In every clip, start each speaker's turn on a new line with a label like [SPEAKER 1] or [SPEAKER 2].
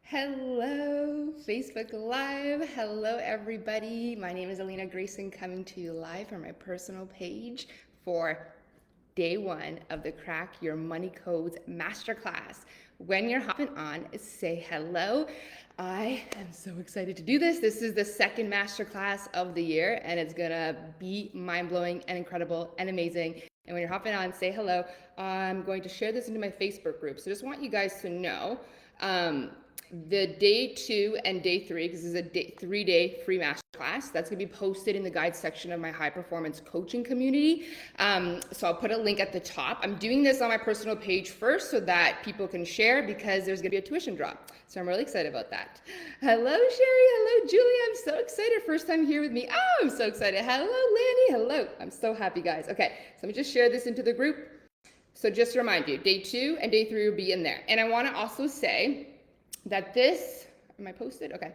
[SPEAKER 1] Hello, Facebook Live. Hello, everybody. My name is Alina Grayson, coming to you live from my personal page for day one of the Crack Your Money Codes Masterclass. When you're hopping on, say hello. I am so excited to do this. This is the second masterclass of the year, and it's gonna be mind-blowing and incredible and amazing. And when you're hopping on, say hello. I'm going to share this into my Facebook group. So just want you guys to know the day 2 and day 3, because this is a 3-day free masterclass, that's going to be posted in the guide section of my high performance coaching community. So I'll put a link at the top. I'm doing this on my personal page first so that people can share, because there's going to be a tuition drop. So I'm really excited about that. Hello, Sherry. Hello, Julie. I'm so excited. First time here with me. Oh, I'm so excited. Hello, Lanny. Hello. I'm so happy, guys. Okay, so let me just share this into the group. So just to remind you, day 2 and day 3 will be in there. And I want to also say that this, am I posted? Okay.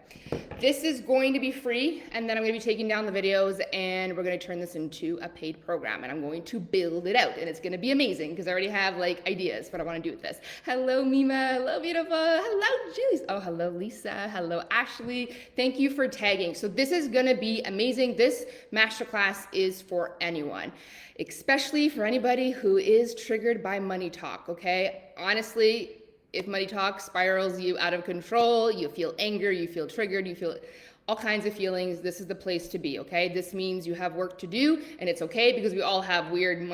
[SPEAKER 1] This is going to be free, and then I'm going to be taking down the videos, and we're going to turn this into a paid program, and I'm going to build it out, and it's going to be amazing, because I already have like ideas what I want to do with this. Hello, Mima. Hello, beautiful. Hello, Julie. Oh, hello, Lisa. Hello, Ashley. Thank you for tagging. So this is going to be amazing. This masterclass is for anyone, especially for anybody who is triggered by money talk, okay? Honestly, if money talk spirals you out of control, you feel anger, you feel triggered, you feel all kinds of feelings, this is the place to be, okay? This means you have work to do, and it's okay, because we all have weird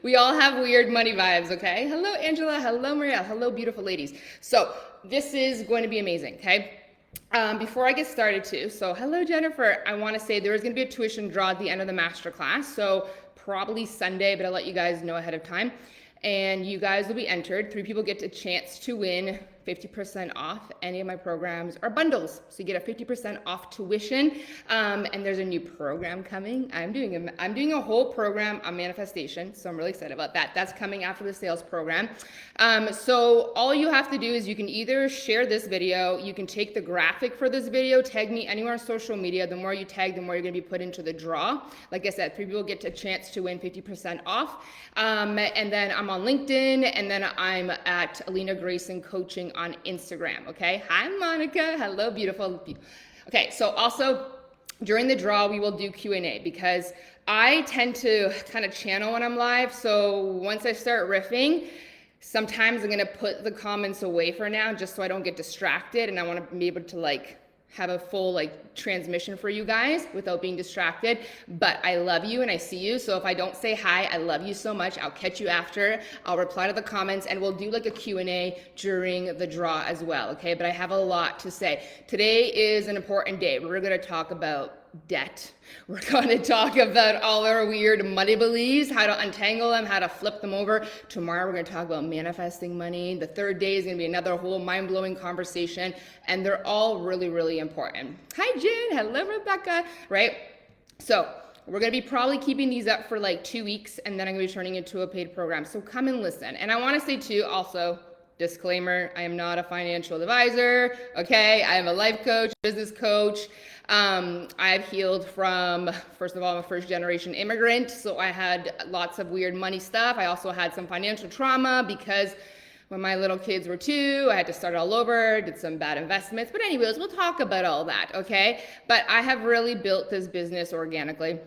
[SPEAKER 1] we all have weird money vibes, okay? Hello, Angela. Hello, Maria. Hello, beautiful ladies. So this is going to be amazing, okay? Before I get started too, so hello, Jennifer. I want to say there is going to be a tuition draw at the end of the masterclass, so probably Sunday, but I'll let you guys know ahead of time. And you guys will be entered. 3 people get a chance to win 50% off any of my programs or bundles. So you get a 50% off tuition. And there's a new program coming. I'm doing a whole program on manifestation. So I'm really excited about that. That's coming after the sales program. So all you have to do is you can either share this video, you can take the graphic for this video, tag me anywhere on social media. The more you tag, the more you're gonna be put into the draw. Like I said, 3 people get a chance to win 50% off. And then I'm on LinkedIn, and then I'm at Alina Grayson Coaching on Instagram, okay? Hi, Monica. Hello, beautiful. Okay, so also during the draw, we will do Q&A, because I tend to kind of channel when I'm live. So once I start riffing, sometimes I'm gonna put the comments away for now, just so I don't get distracted, and I wanna be able to like have a full transmission for you guys without being distracted. But I love you and I see you. So if I don't say hi, I love you so much. I'll catch you after. I'll reply to the comments, and we'll do like a Q&A during the draw as well, okay? But I have a lot to say. Today is an important day. We're gonna talk about debt. We're going to talk about all our weird money beliefs, how to untangle them, how to flip them over. Tomorrow we're going to talk about manifesting money. The third day is going to be another whole mind-blowing conversation, and they're all really, really important. Hi, Jen. Hello, Rebecca. Right? So we're going to be probably keeping these up for like 2 weeks, and then I'm going to be turning it into a paid program. So come and listen. And I want to say too, also, disclaimer, I am not a financial advisor, okay? I am a life coach, business coach. I've healed from, first of all, I'm a first generation immigrant, so I had lots of weird money stuff. I also had some financial trauma, because when my little kids were 2, I had to start all over, did some bad investments. But anyways, we'll talk about all that, okay? But I have really built this business organically.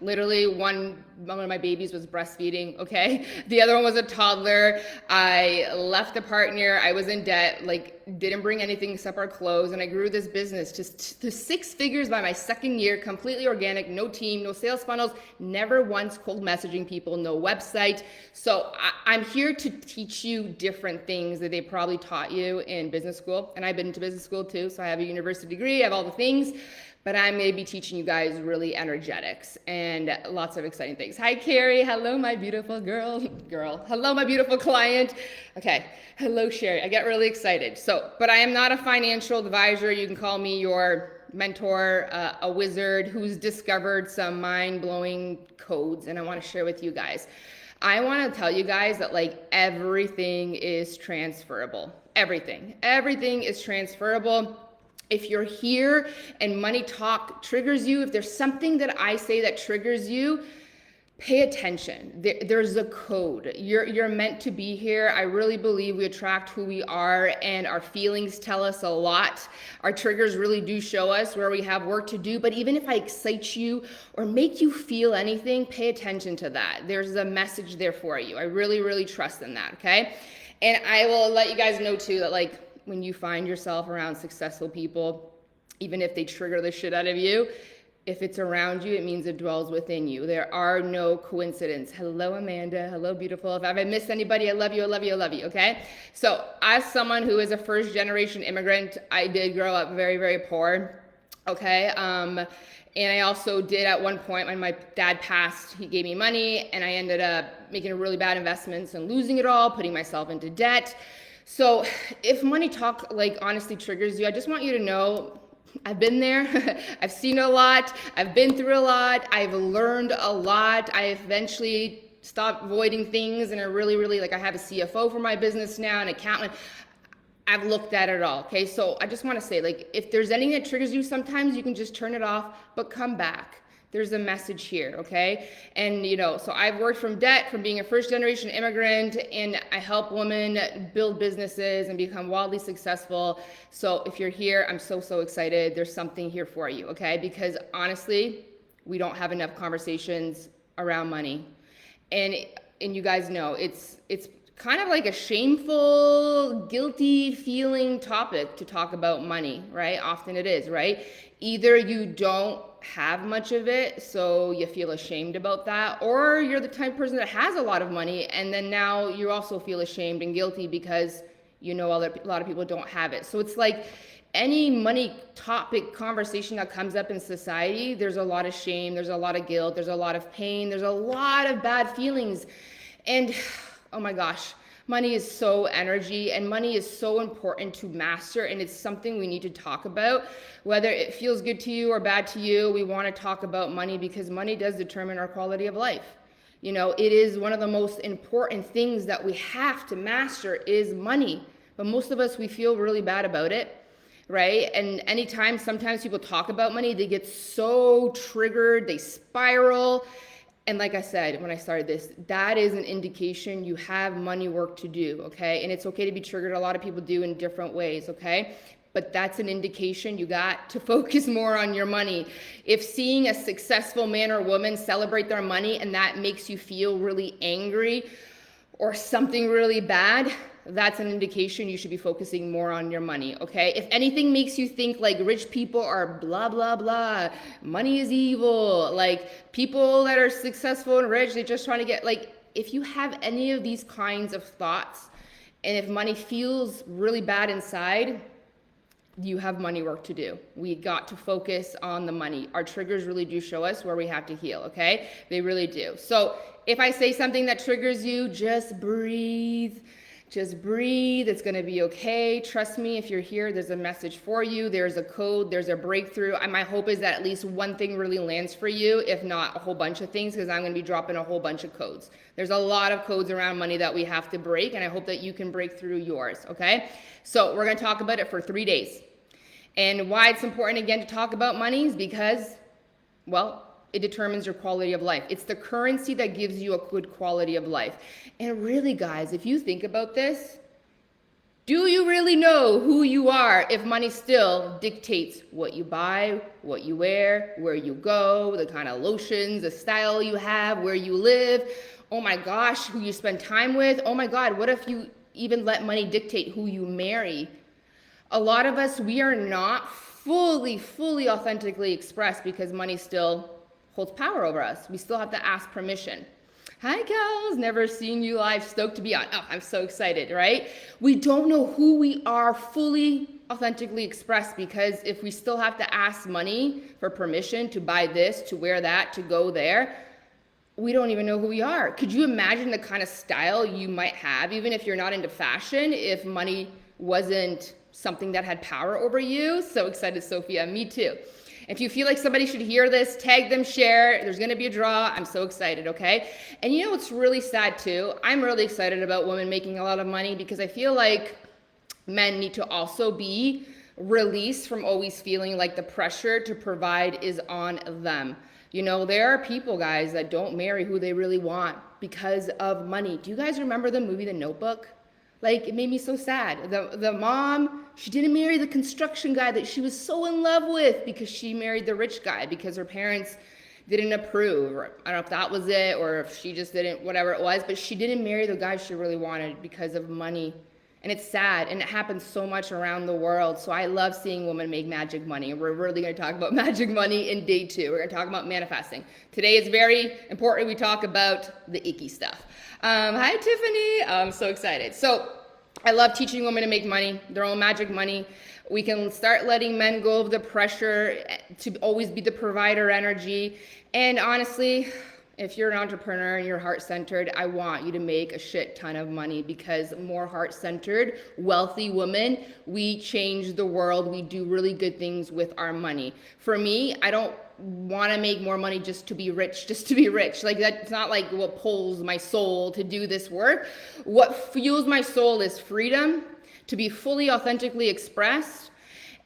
[SPEAKER 1] Literally one of my babies was breastfeeding, okay? The other one was a toddler. I left a partner. I was in debt, didn't bring anything except our clothes. And I grew this business to 6 figures by my 2nd year, completely organic, no team, no sales funnels, never once cold messaging people, no website. So I'm here to teach you different things that they probably taught you in business school. And I've been to business school too. So I have a university degree, I have all the things. But I may be teaching you guys really energetics and lots of exciting things. Hi, Carrie. Hello, my beautiful girl. Hello, my beautiful client. Okay. Hello, Sherry. I get really excited. But I am not a financial advisor. You can call me your mentor, a wizard who's discovered some mind-blowing codes, and I want to share with you guys. I want to tell you guys that everything is transferable. Everything is transferable. If you're here and money talk triggers you, if there's something that I say that triggers you, pay attention. There's a code. You're meant to be here. I really believe we attract who we are, and our feelings tell us a lot. Our triggers really do show us where we have work to do. But even if I excite you or make you feel anything, pay attention to that. There's a message there for you. I really, really trust in that. Okay. And I will let you guys know too that, like, when you find yourself around successful people, even if they trigger the shit out of you, if it's around you, it means it dwells within you. There are no coincidences. Hello, Amanda. Hello, beautiful. If I missed anybody, I love you, I love you, I love you, okay? So as someone who is a first generation immigrant, I did grow up very, very poor, okay? And I also did at one point when my dad passed, he gave me money and I ended up making really bad investments and losing it all, putting myself into debt. So if money talk like honestly triggers you, I just want you to know I've been there. I've seen a lot. I've been through a lot. I've learned a lot. I eventually stopped avoiding things, and I really, really, like, I have a CFO for my business now, an accountant. I've looked at it all. Okay. So I just want to say, like, if there's anything that triggers you, sometimes you can just turn it off, but come back. There's a message here, okay? And, you know, so I've worked from debt, from being a first generation immigrant, and I help women build businesses and become wildly successful. So if you're here, I'm so, so excited. There's something here for you, okay? Because honestly, we don't have enough conversations around money. And you guys know, it's kind of like a shameful, guilty feeling topic to talk about money, right? Often it is, right? Either you don't have much of it, so you feel ashamed about that, or you're the type of person that has a lot of money, and then now you also feel ashamed and guilty because you know a lot of people don't have it. So it's like any money topic conversation that comes up in society, there's a lot of shame, there's a lot of guilt, there's a lot of pain, there's a lot of bad feelings. And oh my gosh, money is so energy, and money is so important to master, and it's something we need to talk about. Whether it feels good to you or bad to you, we want to talk about money because money does determine our quality of life. You know, it is one of the most important things that we have to master is money. But most of us, we feel really bad about it, right? And anytime, sometimes people talk about money, they get so triggered, they spiral. And like I said, when I started this, that is an indication you have money work to do, okay? And it's okay to be triggered. A lot of people do in different ways, okay? But that's an indication you got to focus more on your money. If seeing a successful man or woman celebrate their money and that makes you feel really angry or something really bad, that's an indication you should be focusing more on your money, okay? If anything makes you think like rich people are blah, blah, blah, money is evil, like people that are successful and rich, they're just trying to get, like, if you have any of these kinds of thoughts, and if money feels really bad inside, you have money work to do. We got to focus on the money. Our triggers really do show us where we have to heal, okay? They really do. So if I say something that triggers you, just breathe. Just breathe. It's going to be okay. Trust me, if you're here, there's a message for you. There's a code. There's a breakthrough. And my hope is that at least one thing really lands for you, if not a whole bunch of things, because I'm going to be dropping a whole bunch of codes. There's a lot of codes around money that we have to break, and I hope that you can break through yours, okay? So we're going to talk about it for 3 days. And why it's important, again, to talk about money is because, well, it determines your quality of life. It's the currency that gives you a good quality of life. And really, guys, if you think about this, do you really know who you are if money still dictates what you buy, what you wear, where you go, the kind of lotions, the style you have, where you live? Oh my gosh, who you spend time with? Oh my God, what if you even let money dictate who you marry? A lot of us, we are not fully authentically expressed because money still holds power over us. We still have to ask permission. Hi, gals, never seen you live, stoked to be on. Oh, I'm so excited, right? We don't know who we are fully authentically expressed because if we still have to ask money for permission to buy this, to wear that, to go there, we don't even know who we are. Could you imagine the kind of style you might have, even if you're not into fashion, if money wasn't something that had power over you? So excited, Sophia. Me too. If you feel like somebody should hear this, tag them, share. There's going to be a draw. I'm so excited, okay? And you know what's really sad too? I'm really excited about women making a lot of money because I feel like men need to also be released from always feeling like the pressure to provide is on them. You know, there are people, guys, that don't marry who they really want because of money. Do you guys remember the movie The Notebook? Like, it made me so sad. The mom, she didn't marry the construction guy that she was so in love with because she married the rich guy because her parents didn't approve. Or I don't know if that was it or if she just didn't, whatever it was, but she didn't marry the guy she really wanted because of money. And it's sad, and it happens so much around the world. So I love seeing women make magic money. And we're really going to talk about magic money in day 2. We're going to talk about manifesting. Today is very important we talk about the icky stuff. Hi, Tiffany. I'm so excited. So I love teaching women to make money, their own magic money. We can start letting men go of the pressure to always be the provider energy. And honestly, if you're an entrepreneur and you're heart-centered, I want you to make a shit ton of money, because more heart-centered, wealthy women, we change the world. We do really good things with our money. For me, I don't want to make more money just to be rich. Like, that's not like what pulls my soul to do this work. What fuels my soul is freedom, to be fully authentically expressed.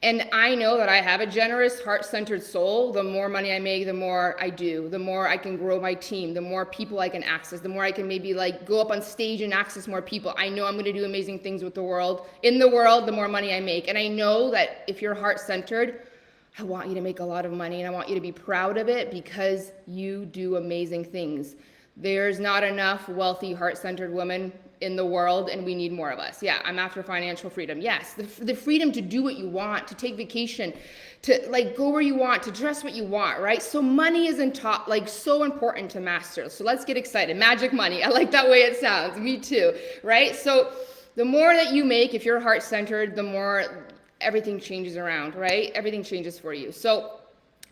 [SPEAKER 1] And I know that I have a generous, heart-centered soul. The more money I make, the more I do, the more I can grow my team, the more people I can access, the more I can maybe like go up on stage and access more people. I know I'm going to do amazing things with the world, the more money I make. And I know that if you're heart-centered, I want you to make a lot of money, and I want you to be proud of it because you do amazing things. There's not enough wealthy, heart-centered women in the world, and we need more of us. Yeah, I'm after financial freedom. Yes, the freedom to do what you want, to take vacation, to like go where you want, to dress what you want, right? So money isn't taught, like so important to master. So let's get excited. Magic money. I like that way it sounds. Me too, right? So the more that you make, if you're heart-centered, the more everything changes around, right? Everything changes for you. So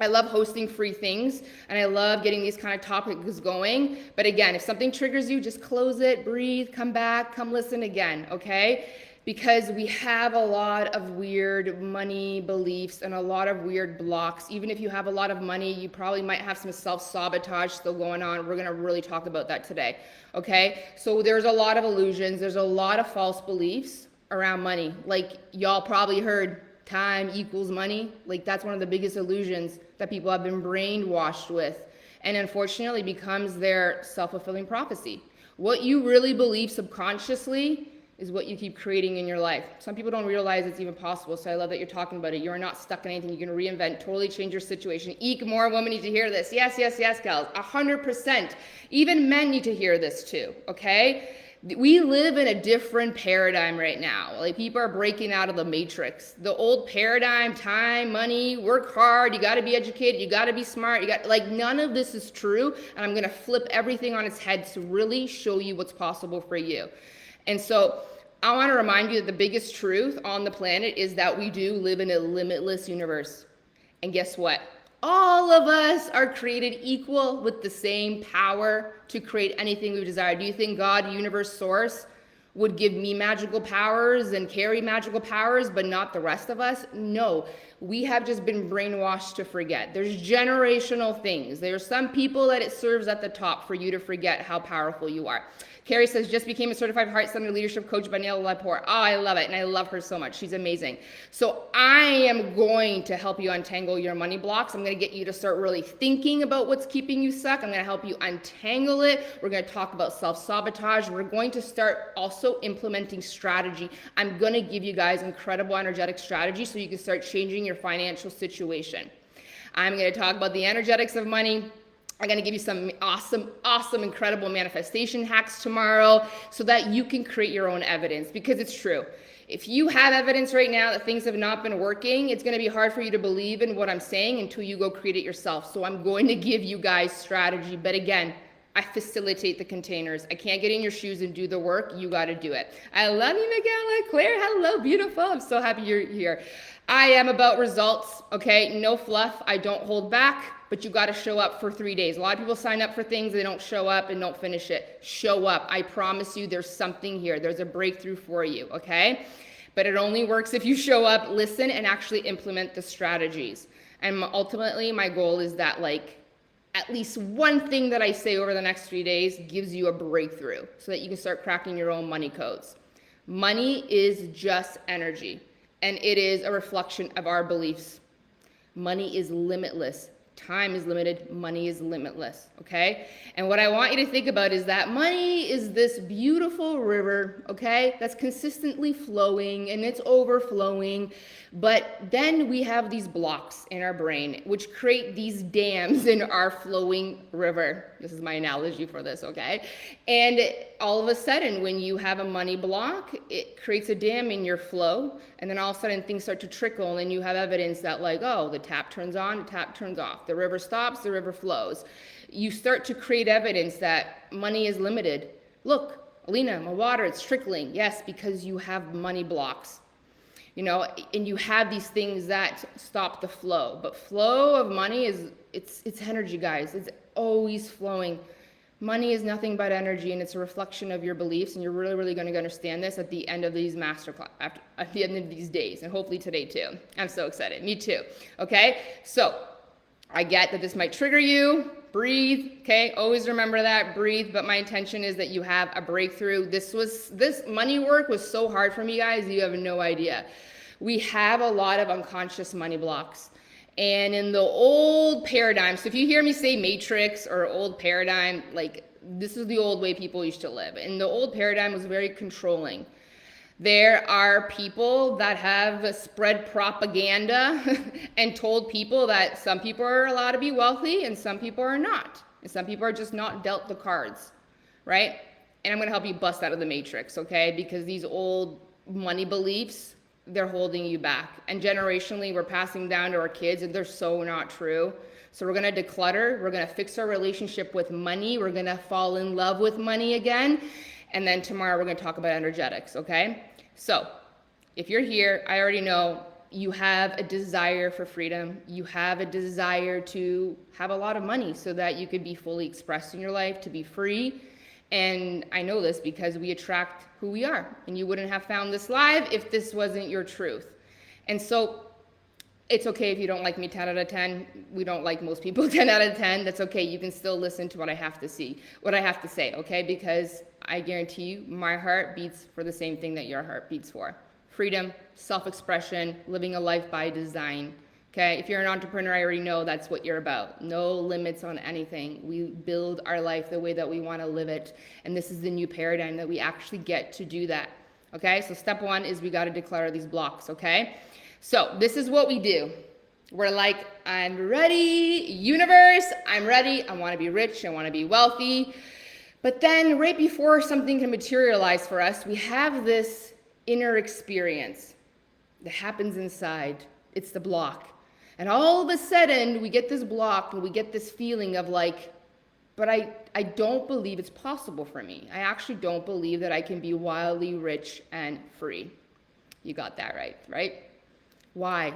[SPEAKER 1] I love hosting free things, and I love getting these kind of topics going. But again, if something triggers you, just close it, breathe, come back, come listen again, okay? Because we have a lot of weird money beliefs and a lot of weird blocks. Even if you have a lot of money, you probably might have some self-sabotage still going on. We're gonna really talk about that today, okay? So there's a lot of illusions. There's a lot of false beliefs around money. Like y'all probably heard, time equals money. Like that's one of the biggest illusions that people have been brainwashed with, and unfortunately becomes their self-fulfilling prophecy. What you really believe subconsciously is what you keep creating in your life. Some people don't realize it's even possible, so I love that you're talking about it. You're not stuck in anything. You can reinvent, totally change your situation. Eek, more women need to hear this. Yes, yes, yes, gals, 100%. Even men need to hear this too, okay? We live in a different paradigm right now. Like people are breaking out of the matrix. The old paradigm, time, money, work hard, you gotta be educated, you gotta be smart, like none of this is true. And I'm gonna flip everything on its head to really show you what's possible for you. And so I wanna remind you that the biggest truth on the planet is that we do live in a limitless universe. And guess what? All of us are created equal with the same power to create anything we desire. Do you think God, universe, source, would give me magical powers and carry magical powers, but not the rest of us? No, we have just been brainwashed to forget. There's generational things. There's some people that it serves at the top for you to forget how powerful you are. Carrie says, just became a certified heart-centered leadership coach by Neil Lepore. Oh, I love it, and I love her so much. She's amazing. So I am going to help you untangle your money blocks. I'm going to get you to start really thinking about what's keeping you stuck. I'm going to help you untangle it. We're going to talk about self-sabotage. We're going to start also implementing strategy. I'm going to give you guys incredible energetic strategy so you can start changing your financial situation. I'm going to talk about the energetics of money. I'm going to give you some awesome, incredible manifestation hacks tomorrow so that you can create your own evidence, because it's true. If you have evidence right now that things have not been working, it's going to be hard for you to believe in what I'm saying until you go create it yourself. So I'm going to give you guys strategy. But again, I facilitate the containers. I can't get in your shoes and do the work. You got to do it. I love you, Miguel. Claire, hello, beautiful. I'm so happy you're here. I am about results, okay? No fluff. I don't hold back. But you got to show up for 3 days. A lot of people sign up for things, they don't show up and don't finish it. Show up. I promise you there's something here. There's a breakthrough for you, okay? But it only works if you show up, listen, and actually implement the strategies. And ultimately, my goal is that like at least one thing that I say over the next 3 days gives you a breakthrough so that you can start cracking your own money codes. Money is just energy, and it is a reflection of our beliefs. Money is limitless. Time is limited, money is limitless, okay? And what I want you to think about is that money is this beautiful river, okay, that's consistently flowing and it's overflowing. But then we have these blocks in our brain which create these dams in our flowing river. This is my analogy for this, okay? And all of a sudden, when you have a money block, it creates a dam in your flow, and then all of a sudden things start to trickle, and you have evidence that, like, oh, the tap turns on, the tap turns off, the river stops, the river flows. You start to create evidence that money is limited. Look, Alina, my water, it's trickling. Yes, because you have money blocks. You know, and you have these things that stop the flow. But flow of money is, it's energy, guys. It's always flowing. Money is nothing but energy, and it's a reflection of your beliefs, and you're really, really going to understand this at the end of these masterclass, at the end of these days, and hopefully today too. I'm so excited. Me too. Okay? So, I get that this might trigger you. Breathe, okay? Always remember that, breathe, but my intention is that you have a breakthrough. This money work was so hard for me, guys, you have no idea. We have a lot of unconscious money blocks. And in the old paradigm, so if you hear me say matrix or old paradigm, like this is the old way people used to live. And the old paradigm was very controlling. There are people that have spread propaganda and told people that some people are allowed to be wealthy and some people are not. And some people are just not dealt the cards, right? And I'm going to help you bust out of the matrix, okay? Because these old money beliefs, they're holding you back. And generationally, we're passing down to our kids, and they're so not true. So we're going to declutter. We're going to fix our relationship with money. We're going to fall in love with money again. And then tomorrow, we're going to talk about energetics, okay? So if you're here, I already know you have a desire for freedom. You have a desire to have a lot of money so that you could be fully expressed in your life, to be free. And I know this because we attract who we are. And you wouldn't have found this live if this wasn't your truth. And so it's okay if you don't like me 10 out of 10. We don't like most people 10 out of 10. That's okay. You can still listen to what I have to say, okay? Because I guarantee you, my heart beats for the same thing that your heart beats for. Freedom, self-expression, living a life by design. Okay, if you're an entrepreneur, I already know that's what you're about. No limits on anything. We build our life the way that we want to live it. And this is the new paradigm that we actually get to do that. Okay, so step one is we got to declare these blocks, okay? So this is what we do. We're like, I'm ready, universe, I'm ready. I want to be rich, I want to be wealthy. But then right before something can materialize for us, we have this inner experience that happens inside. It's the block. And all of a sudden, we get this block and we get this feeling of like, but I don't believe it's possible for me. I actually don't believe that I can be wildly rich and free. You got that right? Why?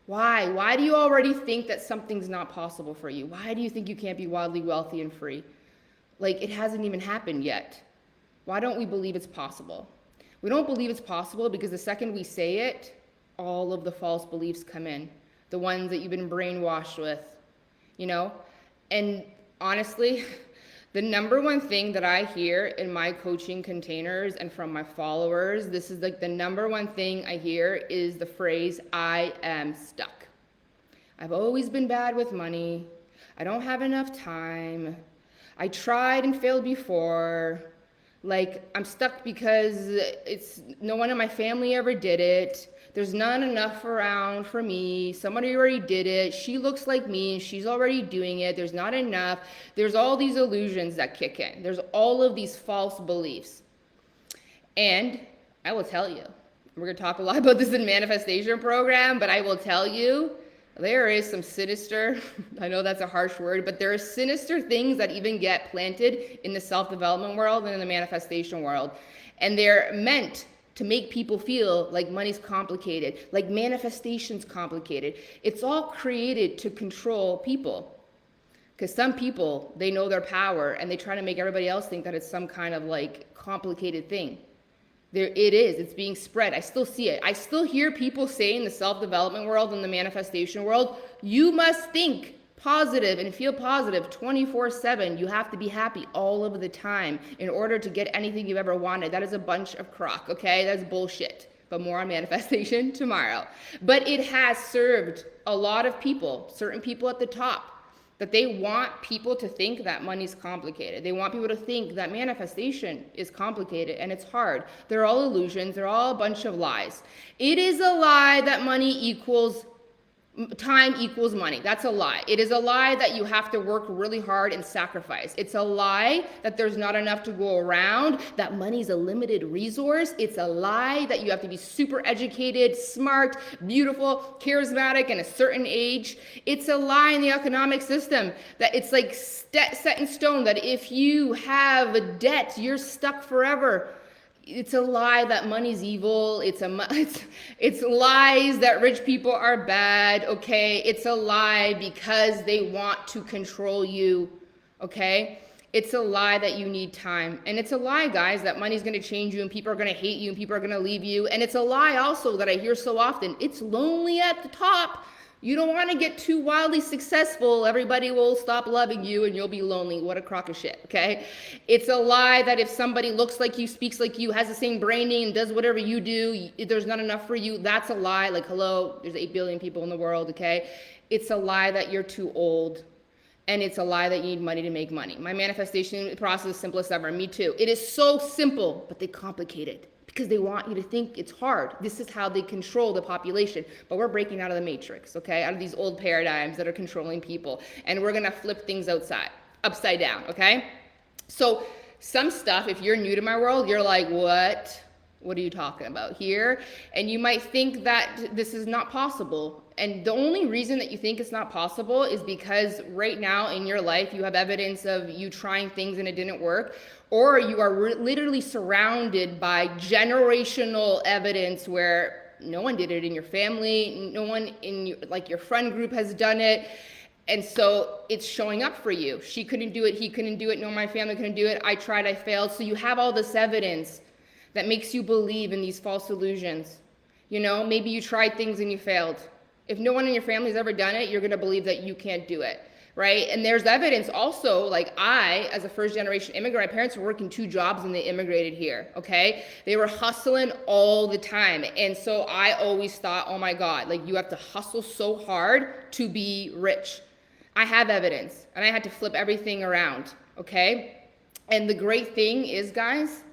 [SPEAKER 1] Why do you already think that something's not possible for you? Why do you think you can't be wildly wealthy and free? Like, it hasn't even happened yet. Why don't we believe it's possible? We don't believe it's possible because the second we say it, all of the false beliefs come in. The ones that you've been brainwashed with, you know? And honestly, the number one thing that I hear in my coaching containers and from my followers, this is like the number one thing I hear is the phrase, I am stuck. I've always been bad with money. I don't have enough time. I tried and failed before. Like, I'm stuck because no one in my family ever did it. There's not enough around for me. Somebody already did it. She looks like me and she's already doing it. There's not enough. There's all these illusions that kick in. There's all of these false beliefs. And I will tell you, we're going to talk a lot about this in manifestation program, but I will tell you, there is some sinister, I know that's a harsh word, but there are sinister things that even get planted in the self-development world and in the manifestation world. And they're meant to make people feel like money's complicated, like manifestation's complicated. It's all created to control people. Because some people, they know their power and they try to make everybody else think that it's some kind of like complicated thing. It is, it's being spread. I still see it. I still hear people say in the self-development world and the manifestation world, you must think positive and feel positive 24/7. You have to be happy all of the time in order to get anything you've ever wanted. That is a bunch of crock, okay? That's bullshit. But more on manifestation tomorrow. But it has served a lot of people, certain people at the top, that they want people to think that money's complicated. They want people to think that manifestation is complicated and it's hard. They're all illusions. They're all a bunch of lies. It is a lie that time equals money. That's a lie. It is a lie that you have to work really hard and sacrifice. It's a lie that there's not enough to go around, that money's a limited resource. It's a lie that you have to be super educated, smart, beautiful, charismatic, and a certain age. It's a lie in the economic system that it's like set in stone that if you have a debt, you're stuck forever. It's a lie that money's evil. It's lies that rich people are bad, okay? It's a lie because they want to control you, okay? It's a lie that you need time. And it's a lie, guys, that money's going to change you and people are going to hate you and people are going to leave you. And it's a lie also that I hear so often. It's lonely at the top. You don't want to get too wildly successful. Everybody will stop loving you and you'll be lonely. What a crock of shit, okay? It's a lie that if somebody looks like you, speaks like you, has the same branding, and does whatever you do, there's not enough for you. That's a lie. Like, hello, there's 8 billion people in the world, okay? It's a lie that you're too old. And it's a lie that you need money to make money. My manifestation process is simplest ever. Me too. It is so simple, but they complicate it, because they want you to think it's hard. This is how they control the population. But we're breaking out of the matrix, okay? Out of these old paradigms that are controlling people. And we're gonna flip things upside down, okay? So some stuff, if you're new to my world, you're like, what? What are you talking about here? And you might think that this is not possible. And the only reason that you think it's not possible is because right now in your life, you have evidence of you trying things and it didn't work, or you are literally surrounded by generational evidence where no one did it in your family, no one in your friend group has done it. And so it's showing up for you. She couldn't do it, he couldn't do it, no, my family couldn't do it, I tried, I failed. So you have all this evidence that makes you believe in these false illusions. You know, maybe you tried things and you failed. If no one in your family's ever done it, you're gonna believe that you can't do it, right? And there's evidence also, like I, as a first generation immigrant, my parents were working 2 jobs when they immigrated here, okay? They were hustling all the time. And so I always thought, oh my God, like you have to hustle so hard to be rich. I have evidence, and I had to flip everything around, okay? And the great thing is, guys,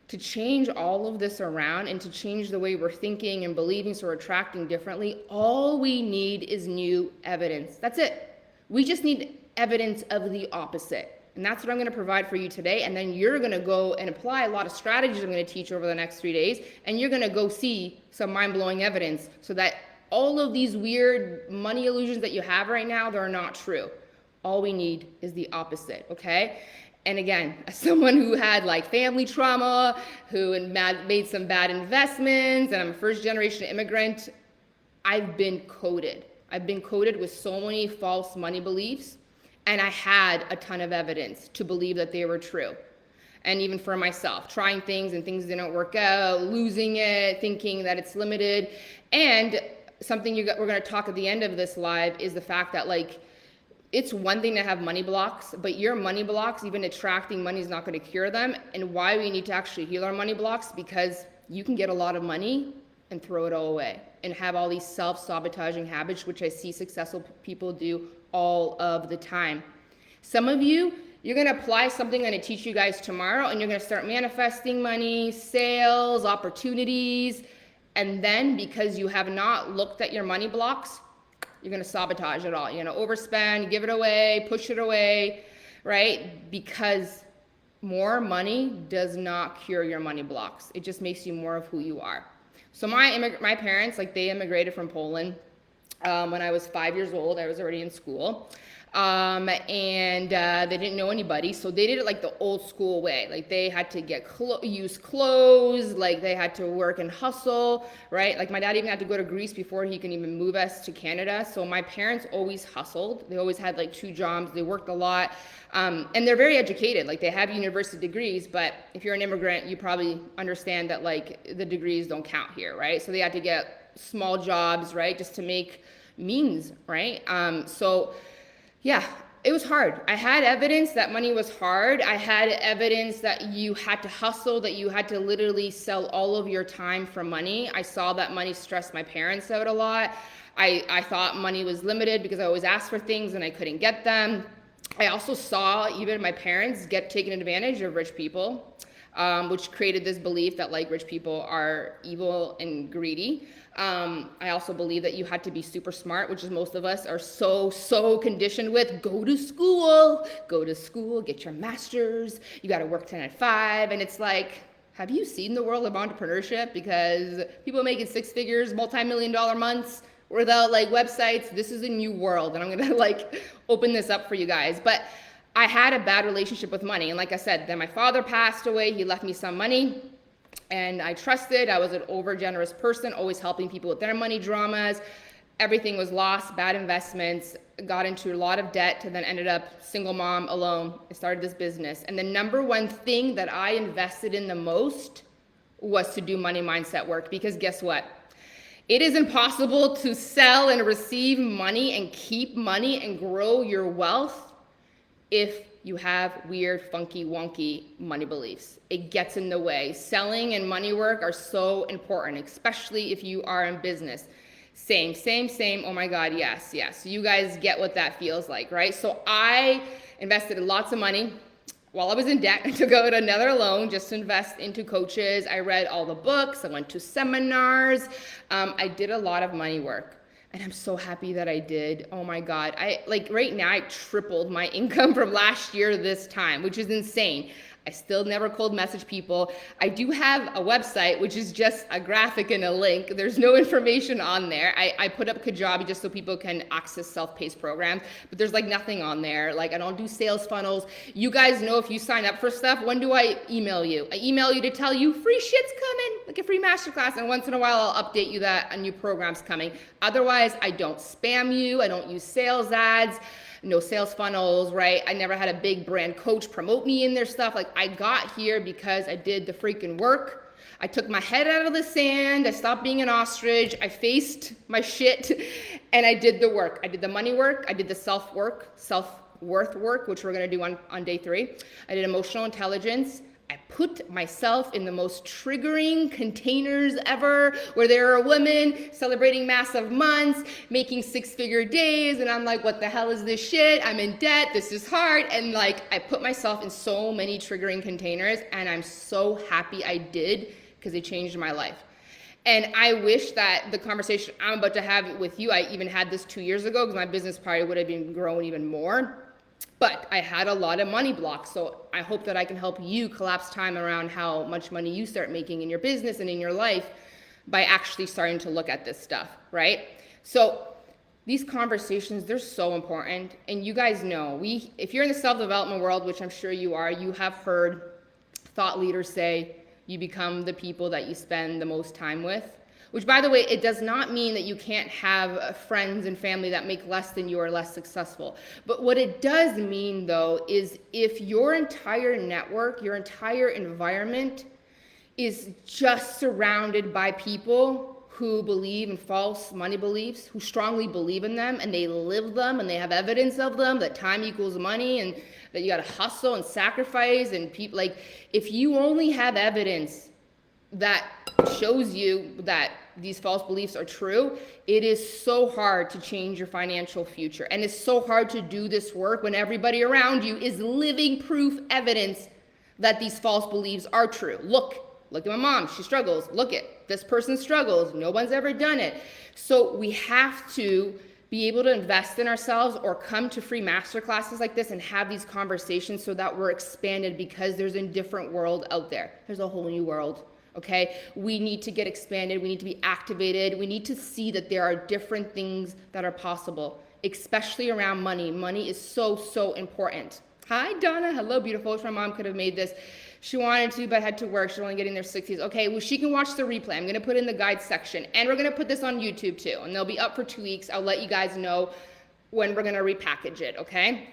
[SPEAKER 1] to change all of this around and to change the way we're thinking and believing so we're attracting differently, all we need is new evidence. That's it. We just need evidence of the opposite. And that's what I'm going to provide for you today. And then you're going to go and apply a lot of strategies I'm going to teach over the next 3 days. And you're going to go see some mind-blowing evidence so that all of these weird money illusions that you have right now, they're not true. All we need is the opposite, okay? And again, as someone who had like family trauma, who made some bad investments, and I'm a first generation immigrant, I've been coded. I've been coded with so many false money beliefs, and I had a ton of evidence to believe that they were true. And even for myself, trying things and things didn't work out, losing it, thinking that it's limited. And something we're gonna talk at the end of this live is the fact that like, it's one thing to have money blocks, but your money blocks, even attracting money is not going to cure them. And why we need to actually heal our money blocks, because you can get a lot of money and throw it all away and have all these self-sabotaging habits, which I see successful people do all of the time. Some of you, you're going to apply something I'm going to teach you guys tomorrow, and you're going to start manifesting money, sales, opportunities. And then because you have not looked at your money blocks, you're going to sabotage it all. You're going to overspend, give it away, push it away, right? Because more money does not cure your money blocks. It just makes you more of who you are. So my parents, like they immigrated from Poland when I was 5 years old. I was already in school. And they didn't know anybody, so they did it like the old school way. Like they had to get used clothes, like they had to work and hustle, right? Like my dad even had to go to Greece before he can even move us to Canada. So my parents always hustled. They always had like 2 jobs. They worked a lot, and they're very educated. Like they have university degrees, but if you're an immigrant, you probably understand that like the degrees don't count here, right? So they had to get small jobs, right, just to make means, right? Yeah, it was hard. I had evidence that money was hard. I had evidence that you had to hustle, that you had to literally sell all of your time for money. I saw that money stressed my parents out a lot. I thought money was limited because I always asked for things and I couldn't get them. I also saw even my parents get taken advantage of rich people, which created this belief that like rich people are evil and greedy. I also believe that you had to be super smart, which is most of us are so conditioned with. Go to school, get your master's. You got to work 10 at 5. And it's like, have you seen the world of entrepreneurship? Because people making six figures, multi-million-dollar months without like websites, this is a new world. And I'm going to like open this up for you guys. But I had a bad relationship with money. And like I said, then my father passed away. He left me some money. And I trusted. I was an over-generous person, always helping people with their money dramas. Everything was lost, bad investments, got into a lot of debt, and then ended up single mom, alone. I started this business. And the number one thing that I invested in the most was to do money mindset work. Because guess what? It is impossible to sell and receive money and keep money and grow your wealth if you have weird, funky, wonky money beliefs. It gets in the way. Selling and money work are so important, especially if you are in business. Same. Oh my God, yes. You guys get what that feels like, right? So I invested lots of money while I was in debt to go to another loan just to invest into coaches. I read all the books. I went to seminars. I did a lot of money work. And I'm so happy that I did. Oh my God. Right now I tripled my income from last year this time, which is insane. I still never cold message people. I do have a website, which is just a graphic and a link. There's no information on there. I put up Kajabi just so people can access self-paced programs, but there's like nothing on there. Like I don't do sales funnels. You guys know if you sign up for stuff, when do I email you? I email you to tell you free shit's coming, like a free masterclass, and once in a while I'll update you that a new program's coming. Otherwise, I don't spam you. I don't use sales ads. No sales funnels, right? I never had a big brand coach promote me in their stuff. Like I got here because I did the freaking work. I took my head out of the sand. I stopped being an ostrich. I faced my shit and I did the work. I did the money work. I did the self-worth work, which we're going to do on day 3. I did emotional intelligence. I put myself in the most triggering containers ever, where there are women celebrating massive months, making 6-figure days, and I'm like, what the hell is this shit? I'm in debt, this is hard, and like, I put myself in so many triggering containers, and I'm so happy I did, because it changed my life. And I wish that the conversation I'm about to have with you, I even had this 2 years ago, because my business probably would have been growing even more. But I had a lot of money blocks, so I hope that I can help you collapse time around how much money you start making in your business and in your life by actually starting to look at this stuff, right? So these conversations, they're so important. And you guys know, if you're in the self-development world, which I'm sure you are, you have heard thought leaders say you become the people that you spend the most time with. Which, by the way, it does not mean that you can't have friends and family that make less than you or less successful. But what it does mean, though, is if your entire network, your entire environment is just surrounded by people who believe in false money beliefs, who strongly believe in them, and they live them, and they have evidence of them, that time equals money, and that you got to hustle and sacrifice, and people, like, if you only have evidence that shows you that these false beliefs are true, it is so hard to change your financial future. And it's so hard to do this work when everybody around you is living proof evidence that these false beliefs are true. Look at my mom, she struggles. Look at this person struggles. No one's ever done it. So we have to be able to invest in ourselves or come to free masterclasses like this and have these conversations so that we're expanded, because there's a different world out there. There's a whole new world. Okay, we need to get expanded. We need to be activated. We need to see that there are different things that are possible, especially around money. Money is so important. Hi, Donna. Hello, beautiful. My mom could have made this. She wanted to, but had to work. She's only getting their 60s. Okay, well, she can watch the replay. I'm going to put in the guide section, and we're going to put this on YouTube too, and they'll be up for 2 weeks. I'll let you guys know when we're going to repackage it, okay?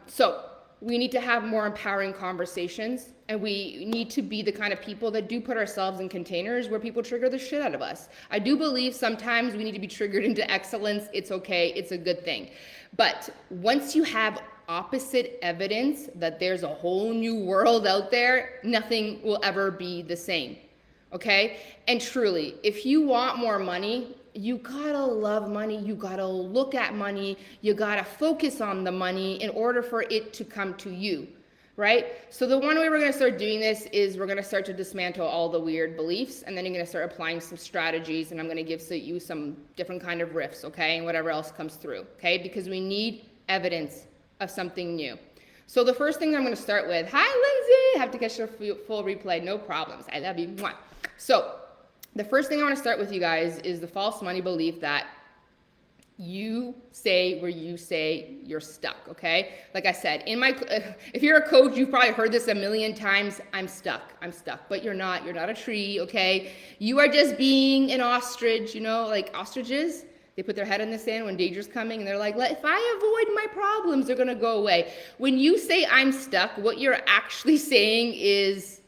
[SPEAKER 1] So we need to have more empowering conversations, and we need to be the kind of people that do put ourselves in containers where people trigger the shit out of us. I do believe sometimes we need to be triggered into excellence. It's okay. It's a good thing. But once you have opposite evidence that there's a whole new world out there, nothing will ever be the same. Okay? And truly, if you want more money, you gotta love money. You gotta look at money. You gotta focus on the money in order for it to come to you, right? So the one way we're gonna start doing this is we're gonna start to dismantle all the weird beliefs, and then you're gonna start applying some strategies, and I'm gonna give you some different kind of riffs, okay, and whatever else comes through, okay? Because we need evidence of something new. So the first thing I'm gonna start with, hi Lindsay, I have to catch your full replay, no problems. I love you. Mwah. So the first thing I want to start with you guys is the false money belief that you say where you say you're stuck, okay? Like I said, if you're a coach, you've probably heard this a million times, I'm stuck, but you're not a tree, okay? You are just being an ostrich, you know, like ostriches, they put their head in the sand when danger's coming and they're like, if I avoid my problems, they're gonna go away. When you say I'm stuck, what you're actually saying is,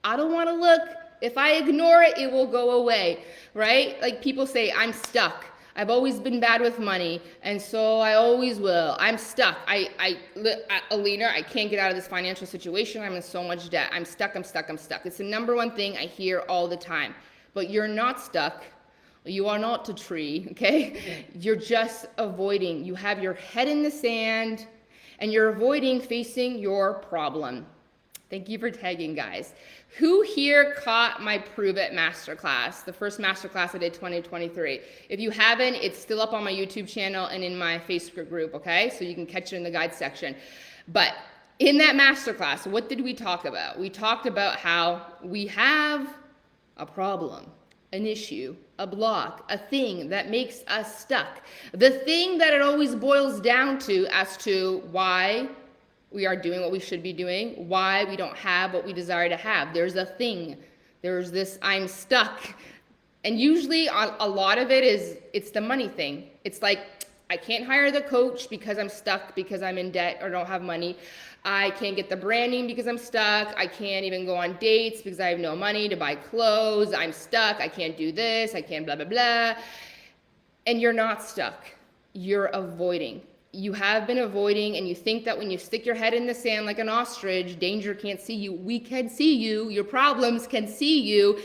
[SPEAKER 1] I don't wanna look. If I ignore it, it will go away, right? Like people say, I'm stuck. I've always been bad with money, and so I always will. I'm stuck. Alina, I can't get out of this financial situation. I'm in so much debt. I'm stuck. It's the number one thing I hear all the time. But you're not stuck. You are not a tree, okay? You're just avoiding. You have your head in the sand, and you're avoiding facing your problem. Thank you for tagging, guys. Who here caught my Prove It Masterclass, the first Masterclass I did 2023? If you haven't, it's still up on my YouTube channel and in my Facebook group, okay? So you can catch it in the guide section. But in that Masterclass, what did we talk about? We talked about how we have a problem, an issue, a block, a thing that makes us stuck. The thing that it always boils down to as to why we are doing what we should be doing, why we don't have what we desire to have. There's a thing. There's this I'm stuck. And usually a lot of it is, it's the money thing. It's like, I can't hire the coach because I'm stuck, because I'm in debt or don't have money. I can't get the branding because I'm stuck. I can't even go on dates because I have no money to buy clothes. I'm stuck. I can't do this. I can't blah, blah, blah. And you're not stuck. You're avoiding. You have been avoiding, and you think that when you stick your head in the sand like an ostrich, danger can't see you. We can see you. Your problems can see you.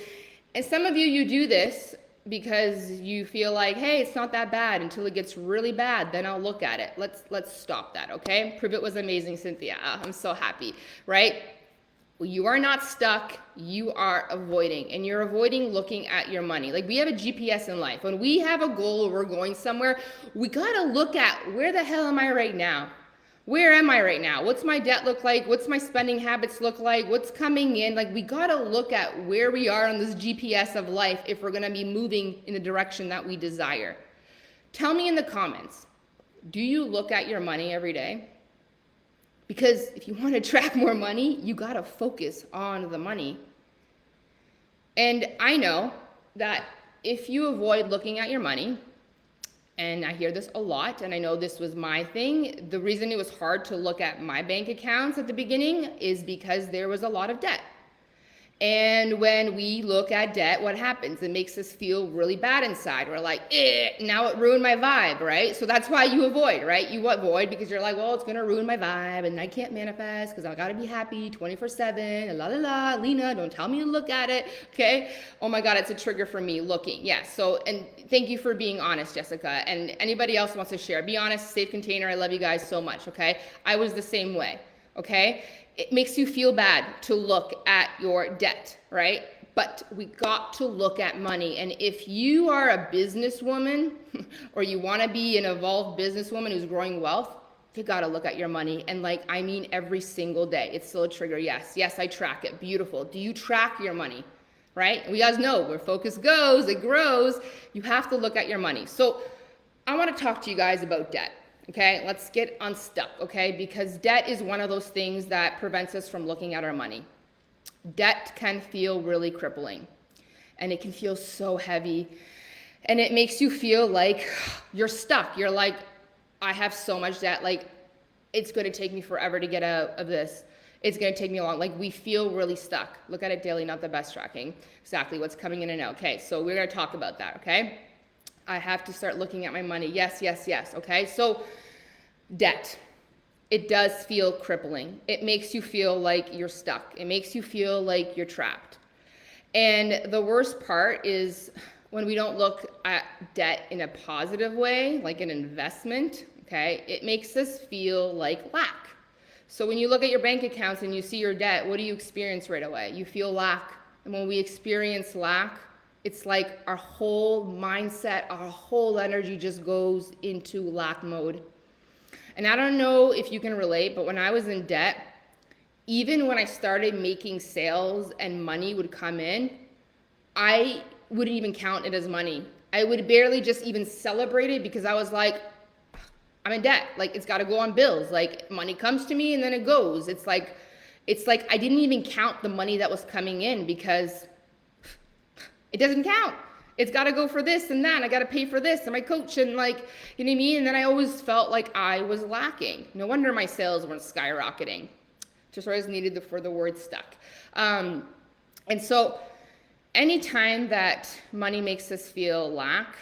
[SPEAKER 1] And some of you do this because you feel like, hey, it's not that bad until it gets really bad. Then I'll look at it. Let's stop that, okay? Prove It was amazing, Cynthia. I'm so happy, right? Well, you are not stuck, you are avoiding, and you're avoiding looking at your money. Like we have a GPS in life. When we have a goal or we're going somewhere, we gotta look at where the hell am I right now? Where am I right now? What's my debt look like? What's my spending habits look like? What's coming in? Like we gotta look at where we are on this GPS of life if we're gonna be moving in the direction that we desire. Tell me in the comments, do you look at your money every day? Because if you want to attract more money, you got to focus on the money. And I know that if you avoid looking at your money, and I hear this a lot, and I know this was my thing, the reason it was hard to look at my bank accounts at the beginning is because there was a lot of debt. And when we look at debt, what happens? It makes us feel really bad inside. We're like, now it ruined my vibe, right? So that's why you avoid, right? You avoid because you're like, well, it's going to ruin my vibe and I can't manifest because I got to be happy 24/7 and la la la. Lena, don't tell me to look at it, okay? Oh my God, it's a trigger for me looking. Yeah, so, and thank you for being honest, Jessica. And anybody else wants to share, be honest, safe container. I love you guys so much, okay? I was the same way, okay? It makes you feel bad to look at your debt, right? But we got to look at money. And if you are a businesswoman or you want to be an evolved businesswoman who's growing wealth, you got to look at your money. And like, I mean, every single day. It's still a trigger. Yes, I track it. Beautiful. Do you track your money, right? We guys know where focus goes, it grows. You have to look at your money. So I want to talk to you guys about debt. Okay, let's get unstuck, okay? Because debt is one of those things that prevents us from looking at our money. Debt can feel really crippling, and it can feel so heavy, and it makes you feel like you're stuck. You're like, I have so much debt, like, it's gonna take me forever to get out of this. It's gonna take me long. Like, we feel really stuck. Look at it daily, not the best tracking. Exactly what's coming in and out. Okay, so we're gonna talk about that, okay? I have to start looking at my money. Yes, okay? So debt, it does feel crippling. It makes you feel like you're stuck. It makes you feel like you're trapped. And the worst part is when we don't look at debt in a positive way, like an investment, okay, it makes us feel like lack. So when you look at your bank accounts and you see your debt, what do you experience right away? You feel lack. And when we experience lack, it's like our whole mindset, our whole energy just goes into lack mode. And I don't know if you can relate, but when I was in debt, even when I started making sales and money would come in, I wouldn't even count it as money. I would barely just even celebrate it because I was like, I'm in debt. Like, it's got to go on bills. Like, money comes to me and then it goes. It's like I didn't even count the money that was coming in because it doesn't count. It's got to go for this and that. I got to pay for this and my coach and like, you know what I mean? And then I always felt like I was lacking. No wonder my sales weren't skyrocketing. Just always needed for the word stuck. And so anytime that money makes us feel lack,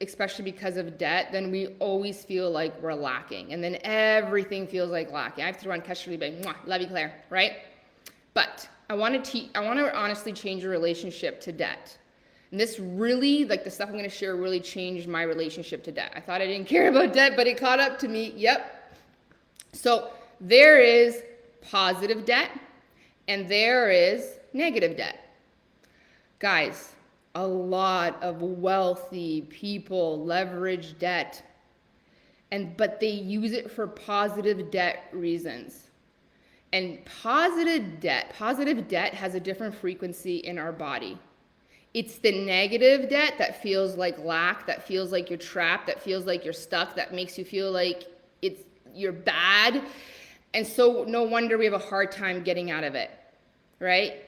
[SPEAKER 1] especially because of debt, then we always feel like we're lacking. And then everything feels like lacking. I have to run catch really big. Love you, Claire, right? But I want to honestly change your relationship to debt. And this really, like the stuff I'm going to share, really changed my relationship to debt. I thought I didn't care about debt, but it caught up to me. Yep. So there is positive debt and there is negative debt. Guys, a lot of wealthy people leverage debt, but they use it for positive debt reasons. And positive debt has a different frequency in our body. It's the negative debt that feels like lack, that feels like you're trapped, that feels like you're stuck, that makes you feel like you're bad. And so no wonder we have a hard time getting out of it, right?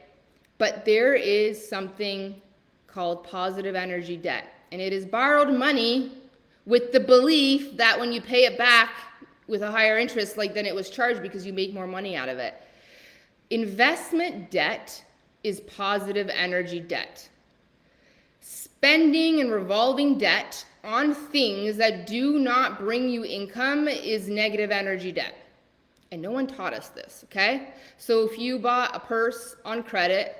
[SPEAKER 1] But there is something called positive energy debt. And it is borrowed money with the belief that when you pay it back with a higher interest, like then it was charged because you make more money out of it. Investment debt is positive energy debt. Spending and revolving debt on things that do not bring you income is negative energy debt. And no one taught us this, okay? So if you bought a purse on credit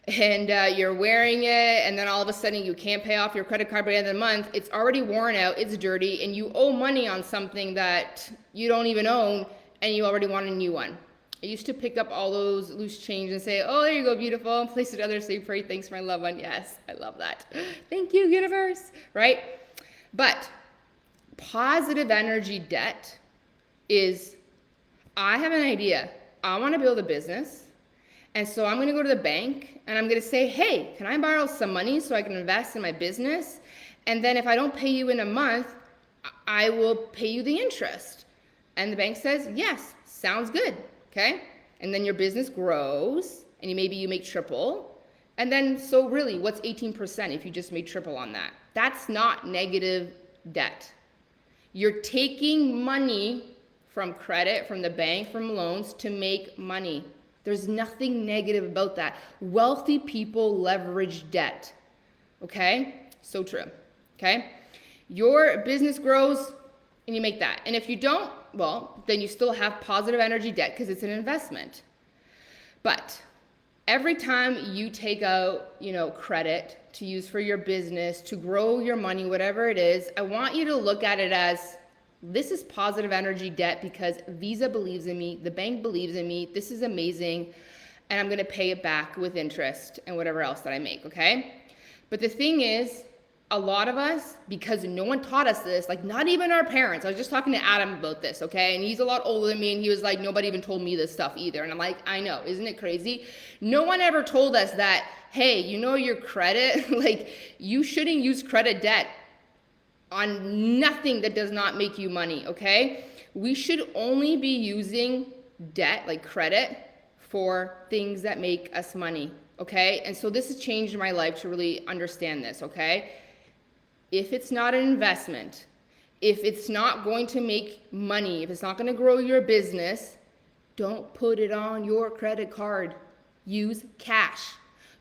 [SPEAKER 1] and you're wearing it and then all of a sudden you can't pay off your credit card by the end of the month, it's already worn out, it's dirty, and you owe money on something that you don't even own and you already want a new one. I used to pick up all those loose change and say, oh, there you go, beautiful. Place it other, say, pray, thanks, my loved one. Yes, I love that. Thank you, universe, right? But positive energy debt is, I have an idea. I want to build a business. And so I'm going to go to the bank and I'm going to say, hey, can I borrow some money so I can invest in my business? And then if I don't pay you in a month, I will pay you the interest. And the bank says, yes, sounds good. Okay? And then your business grows and maybe you make triple. And then, so really, what's 18% if you just made triple on that? That's not negative debt. You're taking money from credit, from the bank, from loans to make money. There's nothing negative about that. Wealthy people leverage debt. Okay? So true. Okay? Your business grows and you make that. And if you don't, well, then you still have positive energy debt because it's an investment. But every time you take out, credit to use for your business, to grow your money, whatever it is, I want you to look at it as, this is positive energy debt because Visa believes in me, the bank believes in me, this is amazing, and I'm going to pay it back with interest and whatever else that I make, okay? But the thing is, a lot of us, because no one taught us this, like not even our parents. I was just talking to Adam about this, okay? And he's a lot older than me, and he was like, nobody even told me this stuff either. And I'm like, I know, isn't it crazy? No one ever told us that, hey, your credit, like you shouldn't use credit debt on nothing that does not make you money, okay? We should only be using debt, like credit, for things that make us money, okay? And so this has changed my life to really understand this, okay? If it's not an investment, if it's not going to make money, if it's not going to grow your business, don't put it on your credit card. Use cash.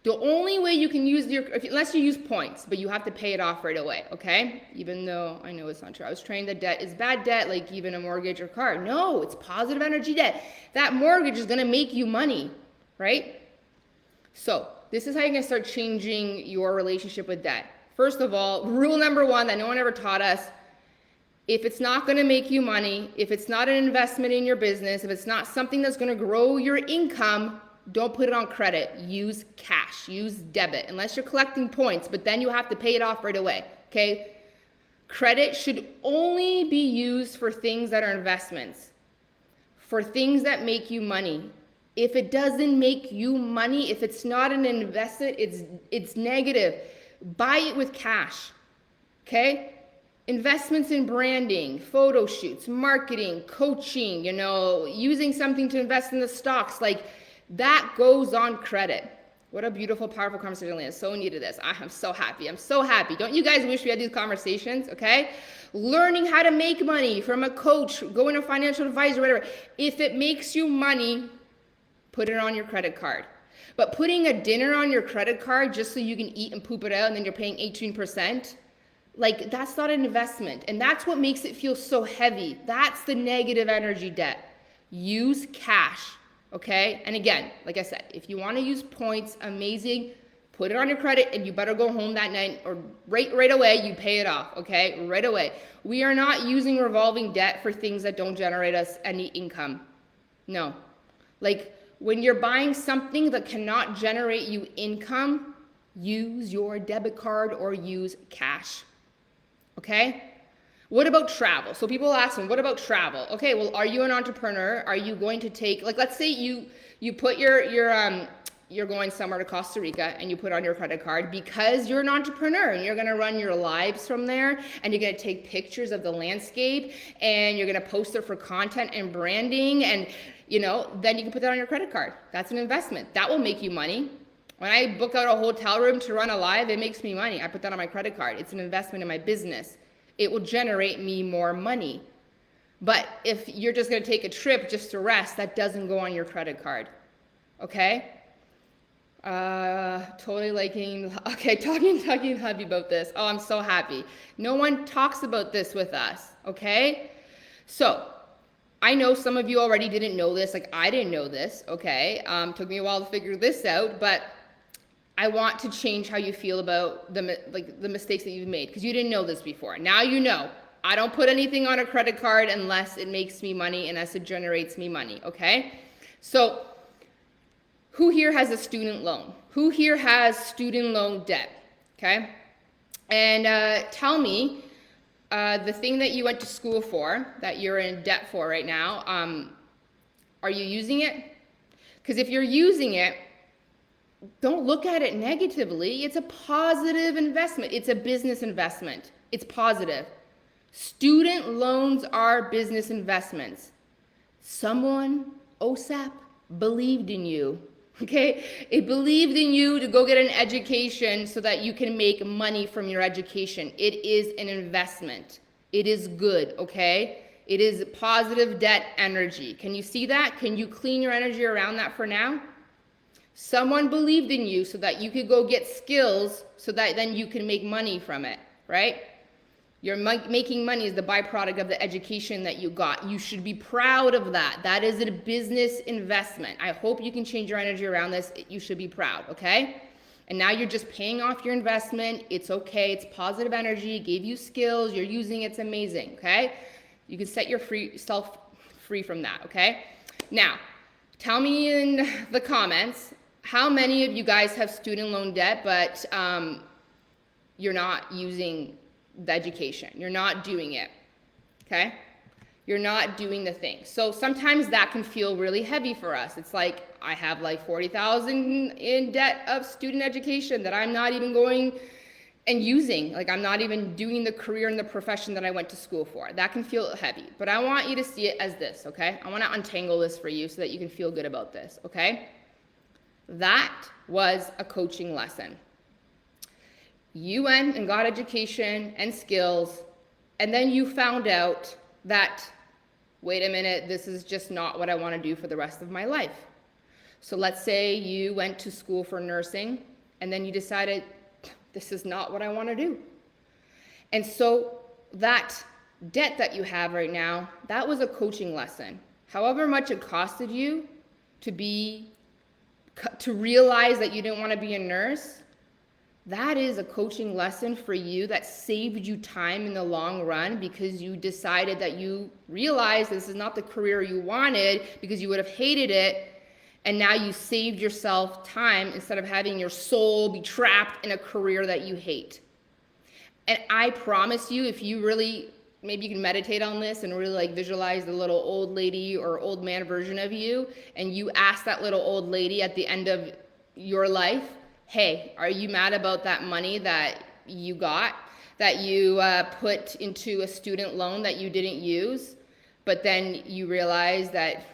[SPEAKER 1] The only way you can use unless you use points, but you have to pay it off right away, okay? Even though I know it's not true. I was trained that debt is bad debt, like even a mortgage or car. No, it's positive energy debt. That mortgage is going to make you money, right? So this is how you're going to start changing your relationship with debt. First of all, rule number one that no one ever taught us: if it's not going to make you money, if it's not an investment in your business, if it's not something that's going to grow your income, don't put it on credit. Use cash, use debit, unless you're collecting points, but then you have to pay it off right away, okay? Credit should only be used for things that are investments, for things that make you money. If it doesn't make you money, if it's not an investment, it's negative. Buy it with cash, okay? Investments in branding, photo shoots, marketing, coaching, using something to invest in the stocks, like that goes on credit. What a beautiful, powerful conversation, Lena. So needed this. I'm so happy. I'm so happy. Don't you guys wish we had these conversations, okay? Learning how to make money from a coach, going to a financial advisor, whatever. If it makes you money, put it on your credit card. But putting a dinner on your credit card just so you can eat and poop it out and then you're paying 18%, like that's not an investment. And that's what makes it feel so heavy. That's the negative energy debt. Use cash, okay? And again, like I said, if you want to use points, amazing. Put it on your credit and you better go home that night or right away, you pay it off, okay? Right away. We are not using revolving debt for things that don't generate us any income. No. Like when you're buying something that cannot generate you income, use your debit card or use cash. Okay? What about travel? So people ask me, what about travel? Okay, well, are you an entrepreneur? Are you going to take, like, let's say you put you're going somewhere to Costa Rica and you put on your credit card because you're an entrepreneur and you're going to run your lives from there and you're going to take pictures of the landscape and you're going to post it for content and branding and, then you can put that on your credit card. That's an investment. That will make you money. When I book out a hotel room to run a live, it makes me money. I put that on my credit card. It's an investment in my business. It will generate me more money. But if you're just going to take a trip just to rest, that doesn't go on your credit card. Okay? Totally liking, okay, talking happy about this. Oh, I'm so happy. No one talks about this with us, okay? So, I know some of you already didn't know this, like I didn't know this, okay? Took me a while to figure this out, but I want to change how you feel about the mistakes that you've made, because you didn't know this before. Now you know. I don't put anything on a credit card unless it makes me money, unless it generates me money, okay? So, who here has a student loan? Who here has student loan debt? Okay? And tell me the thing that you went to school for, that you're in debt for right now, are you using it? Because if you're using it, don't look at it negatively. It's a positive investment. It's a business investment. It's positive. Student loans are business investments. Someone, OSAP, believed in you. Okay, it believed in you to go get an education so that you can make money from your education. It is an investment. It is good, okay? It is positive debt energy. Can you see that? Can you clean your energy around that for now? Someone believed in you so that you could go get skills so that then you can make money from it, right? You're making money is the byproduct of the education that you got. You should be proud of that. That is a business investment. I hope you can change your energy around this. You should be proud, okay? And now you're just paying off your investment. It's okay. It's positive energy. Gave you skills. You're using it. It's amazing, okay? You can set yourself free from that, okay? Now, tell me in the comments, how many of you guys have student loan debt, but you're not using the education. You're not doing it, okay? You're not doing the thing. So sometimes that can feel really heavy for us. It's like, I have like 40,000 in debt of student education that I'm not even going and using. Like I'm not even doing the career and the profession that I went to school for. That can feel heavy. But I want you to see it as this, okay? I want to untangle this for you so that you can feel good about this, okay? That was a coaching lesson. You went and got education and skills, and then you found out that, wait a minute, this is just not what I want to do for the rest of my life. So let's say you went to school for nursing, and then you decided, this is not what I want to do. And so that debt that you have right now, that was a coaching lesson. However much it costed you to to realize that you didn't want to be a nurse, that is a coaching lesson for you that saved you time in the long run because you decided that you realized this is not the career you wanted because you would have hated it. And now you saved yourself time instead of having your soul be trapped in a career that you hate. And I promise you, if you really, maybe you can meditate on this and really like visualize the little old lady or old man version of you, and you ask that little old lady at the end of your life, hey, are you mad about that money that you got, that you put into a student loan that you didn't use, but then you realize that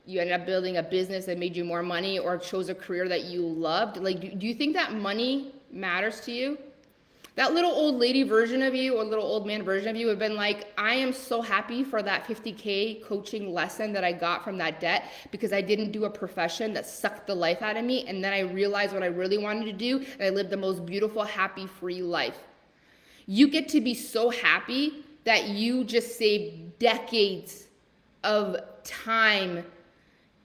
[SPEAKER 1] you ended up building a business that made you more money or chose a career that you loved? Like, do you think that money matters to you? That little old lady version of you or little old man version of you would have been like, I am so happy for that 50K coaching lesson that I got from that debt because I didn't do a profession that sucked the life out of me. And then I realized what I really wanted to do and I lived the most beautiful, happy, free life. You get to be so happy that you just saved decades of time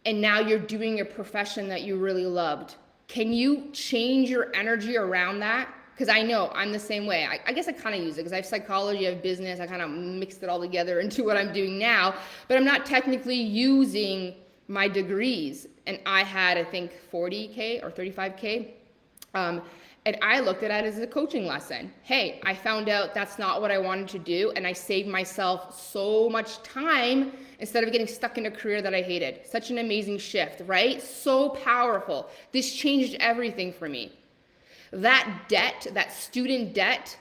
[SPEAKER 1] and now you're doing a profession that you really loved. Can you change your energy around that? Because I know I'm the same way. I guess I kind of use it because I have psychology, I have business. I kind of mixed it all together into what I'm doing now. But I'm not technically using my degrees. And I had, I think, 40K or 35K. And I looked at it as a coaching lesson. Hey, I found out that's not what I wanted to do. And I saved myself so much time instead of getting stuck in a career that I hated. Such an amazing shift, right? So powerful. This changed everything for me. That debt, that student debt,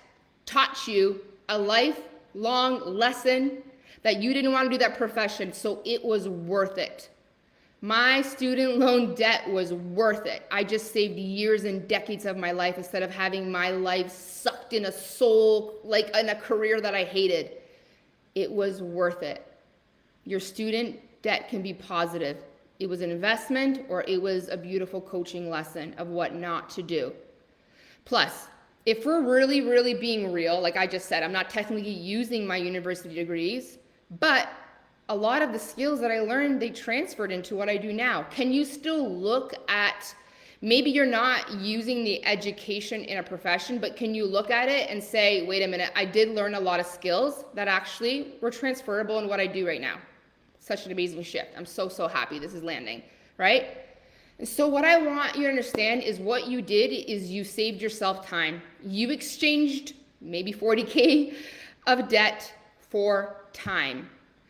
[SPEAKER 1] taught you a lifelong lesson that you didn't want to do that profession, so it was worth it. My student loan debt was worth it. I just saved years and decades of my life instead of having my life sucked in a soul, like in a career that I hated. It was worth it. Your student debt can be positive. It was an investment or it was a beautiful coaching lesson of what not to do. Plus, if we're really, really being real, like I just said, I'm not technically using my university degrees, but a lot of the skills that I learned, they transferred into what I do now. Can you still look at, maybe you're not using the education in a profession, but can you look at it and say, wait a minute, I did learn a lot of skills that actually were transferable in what I do right now. Such an amazing shift. I'm so, so happy this is landing, right? And so what I want you to understand is what you did is you saved yourself time. You exchanged maybe 40K of debt for time,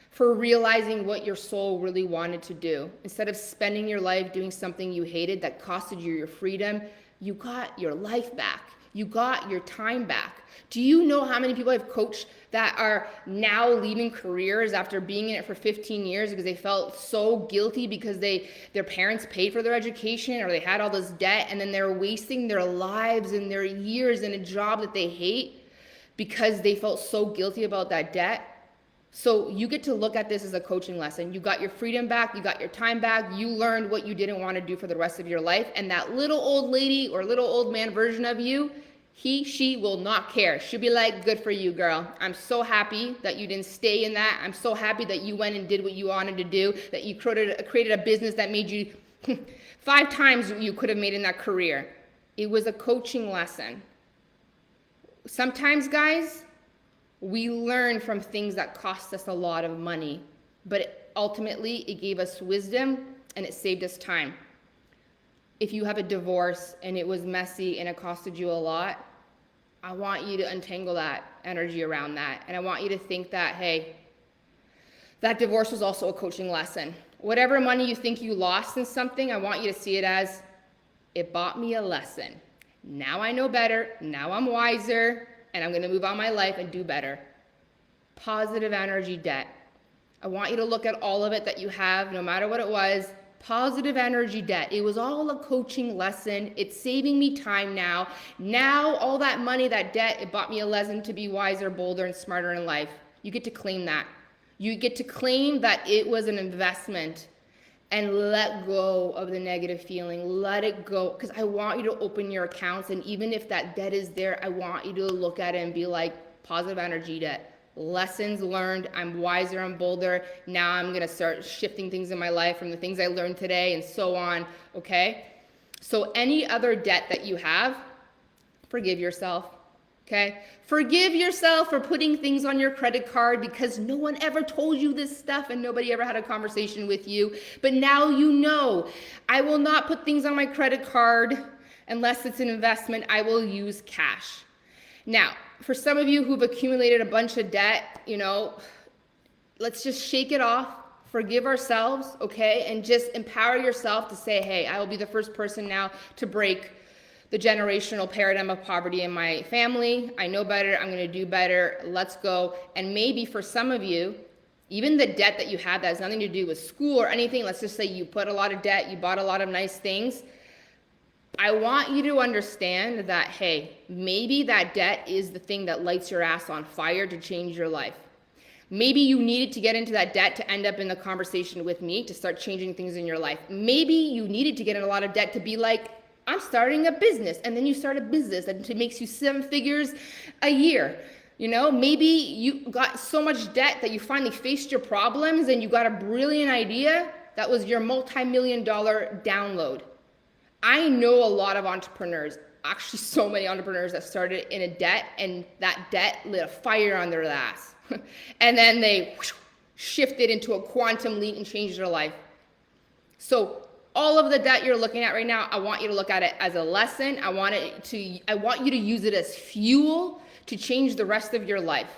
[SPEAKER 1] for realizing what your soul really wanted to do. Instead of spending your life doing something you hated that costed you your freedom, you got your life back. You got your time back. Do you know how many people I've coached that are now leaving careers after being in it for 15 years because they felt so guilty because their parents paid for their education or they had all this debt, and then they're wasting their lives and their years in a job that they hate because they felt so guilty about that debt? So you get to look at this as a coaching lesson. You got your freedom back, you got your time back, you learned what you didn't want to do for the rest of your life, and that little old lady or little old man version of you, she will not care. She'll be like, good for you, girl. I'm so happy that you didn't stay in that. I'm so happy that you went and did what you wanted to do, that you created a business that made you 5 times what you could have made in that career. It was a coaching lesson. Sometimes, guys, we learn from things that cost us a lot of money, but ultimately it gave us wisdom and it saved us time. If you have a divorce and it was messy and it costed you a lot, I want you to untangle that energy around that. And I want you to think that, hey, that divorce was also a coaching lesson. Whatever money you think you lost in something, I want you to see it as, it bought me a lesson. Now I know better, now I'm wiser, and I'm gonna move on my life and do better. Positive energy debt. I want you to look at all of it that you have, no matter what it was. Positive energy debt. It was all a coaching lesson. It's saving me time now. Now all that money, that debt, it bought me a lesson to be wiser, bolder, and smarter in life. You get to claim that. You get to claim that it was an investment and let go of the negative feeling. Let it go, because I want you to open your accounts, and even if that debt is there, I want you to look at it and be like, positive energy debt. Lessons learned, I'm wiser, I'm bolder. Now I'm gonna start shifting things in my life from the things I learned today and so on, okay? So any other debt that you have, forgive yourself. Okay? Forgive yourself for putting things on your credit card because no one ever told you this stuff and nobody ever had a conversation with you. But now you know. I will not put things on my credit card unless it's an investment. I will use cash. Now, for some of you who've accumulated a bunch of debt, let's just shake it off. Forgive ourselves, okay? And just empower yourself to say, hey, I will be the first person now to break the generational paradigm of poverty in my family. I know better. I'm going to do better. Let's go. And maybe for some of you, even the debt that you have that has nothing to do with school or anything, let's just say you put a lot of debt, you bought a lot of nice things. I want you to understand that, hey, maybe that debt is the thing that lights your ass on fire to change your life. Maybe you needed to get into that debt to end up in the conversation with me to start changing things in your life. Maybe you needed to get in a lot of debt to be like, I'm starting a business, and then you start a business that makes you 7 figures a year. Maybe you got so much debt that you finally faced your problems and you got a brilliant idea that was your multi-million-dollar download. I know a lot of entrepreneurs, actually so many entrepreneurs that started in a debt and that debt lit a fire on their ass. And then they shifted into a quantum leap and changed their life. So all of the debt you're looking at right now, I want you to look at it as a lesson. I want you to use it as fuel to change the rest of your life.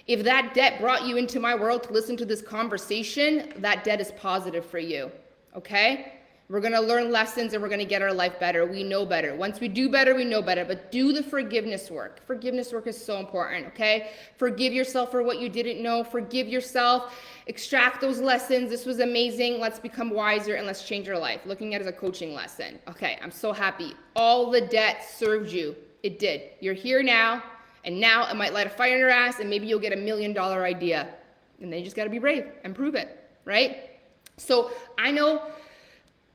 [SPEAKER 1] If that debt brought you into my world to listen to this conversation, that debt is positive for you, okay? We're going to learn lessons and we're going to get our life better. We know better. Once we do better, we know better. But do the forgiveness work. Forgiveness work is so important, okay? Forgive yourself for what you didn't know. Forgive yourself. Extract those lessons. This was amazing. Let's become wiser and let's change our life. Looking at it as a coaching lesson. Okay, I'm so happy. All the debt served you. It did. You're here now, and now it might light a fire in your ass, and maybe you'll get $1 million idea. And then you just got to be brave and prove it, right? So I know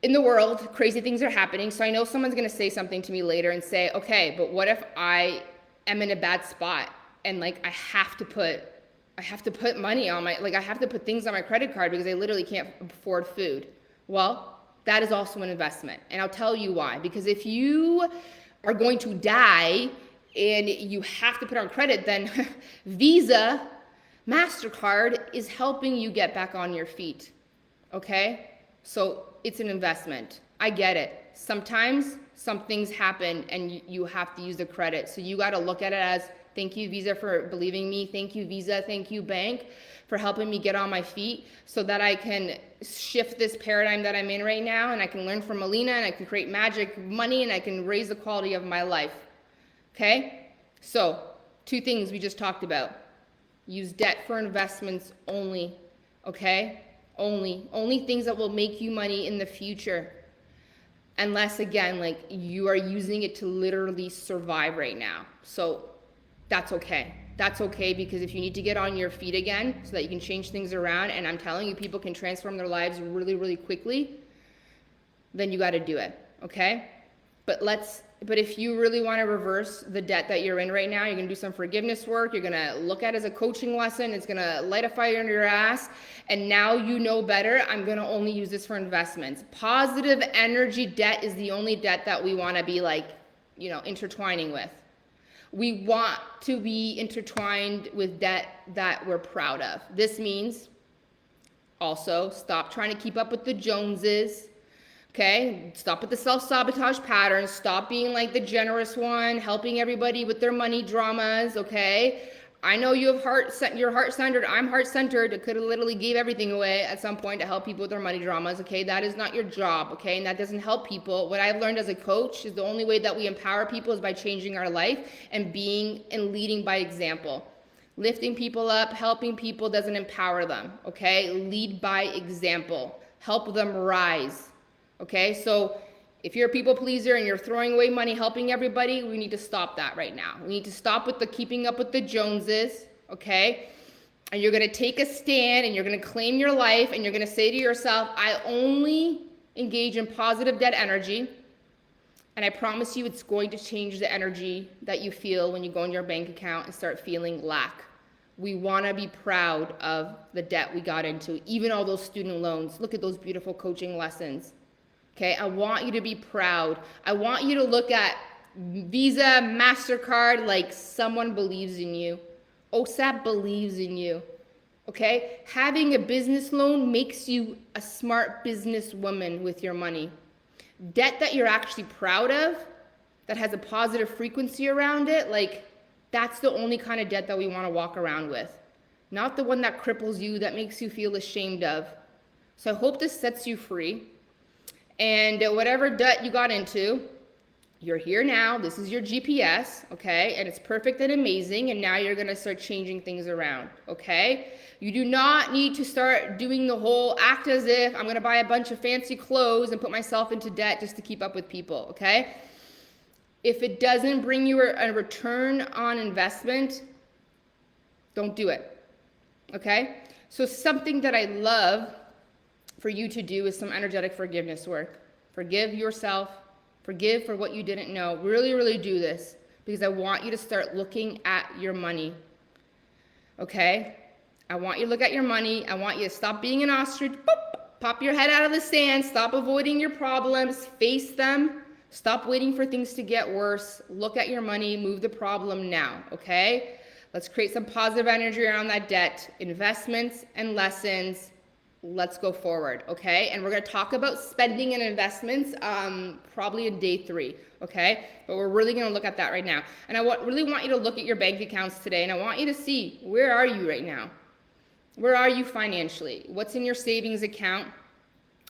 [SPEAKER 1] in the world, crazy things are happening. So I know someone's going to say something to me later and say, okay, but what if I am in a bad spot and I have to put money on I have to put things on my credit card because I literally can't afford food. Well, that is also an investment. And I'll tell you why. Because if you are going to die and you have to put on credit, then Visa, Mastercard is helping you get back on your feet. Okay? So it's an investment. I get it. Sometimes some things happen and you have to use the credit. So you got to look at it as, thank you, Visa, for believing me. Thank you, Visa. Thank you, bank, for helping me get on my feet so that I can shift this paradigm that I'm in right now, and I can learn from Alina, and I can create magic money, and I can raise the quality of my life. Okay? So 2 things we just talked about. Use debt for investments only. Okay? Only things that will make you money in the future. Unless, again, you are using it to literally survive right now. So that's okay. That's okay, because if you need to get on your feet again so that you can change things around, and I'm telling you, people can transform their lives really, really quickly, then you got to do it, okay? But if you really want to reverse the debt that you're in right now, you're going to do some forgiveness work. You're going to look at it as a coaching lesson. It's going to light a fire under your ass. And now you know better. I'm going to only use this for investments. Positive energy debt is the only debt that we want to be intertwining with. We want to be intertwined with debt that we're proud of. This means also stop trying to keep up with the Joneses. Okay, stop with the self-sabotage patterns. Stop being like the generous one, helping everybody with their money dramas. Okay, I know you have you're heart-centered. I'm heart-centered. I could have literally gave everything away at some point to help people with their money dramas. Okay, that is not your job. Okay, and that doesn't help people. What I've learned as a coach is the only way that we empower people is by changing our life and being and leading by example. Lifting people up, helping people doesn't empower them. Okay, lead by example. Help them rise. Okay, so if you're a people pleaser and you're throwing away money helping everybody, we need to stop that right now. We need to stop with the keeping up with the Joneses, okay? And you're going to take a stand and you're going to claim your life and you're going to say to yourself, I only engage in positive debt energy, and I promise you it's going to change the energy that you feel when you go in your bank account and start feeling lack. We want to be proud of the debt we got into, even all those student loans. Look at those beautiful coaching lessons. Okay, I want you to be proud. I want you to look at Visa, Mastercard like someone believes in you. OSAP believes in you. Okay, having a business loan makes you a smart businesswoman with your money. Debt that you're actually proud of, that has a positive frequency around it, like that's the only kind of debt that we want to walk around with. Not the one that cripples you, that makes you feel ashamed of. So I hope this sets you free. And whatever debt you got into, you're here now. This is your GPS, okay? And it's perfect and amazing. And now you're going to start changing things around, okay? You do not need to start doing the whole act as if I'm going to buy a bunch of fancy clothes and put myself into debt just to keep up with people, okay? If it doesn't bring you a return on investment, don't do it, okay? So something that I love for you to do is some energetic forgiveness work. Forgive yourself. Forgive for what you didn't know. Really, really do this because I want you to start looking at your money. Okay? I want you to look at your money. I want you to stop being an ostrich. Boop, pop your head out of the sand. Stop avoiding your problems. Face them. Stop waiting for things to get worse. Look at your money. Move the problem now. Okay? Let's create some positive energy around that debt. Investments and lessons. Let's go forward, okay? And we're going to talk about spending and investments probably in day 3, okay? But we're really going to look at that right now. And I really want you to look at your bank accounts today, and I want you to see, where are you right now? Where are you financially? What's in your savings account?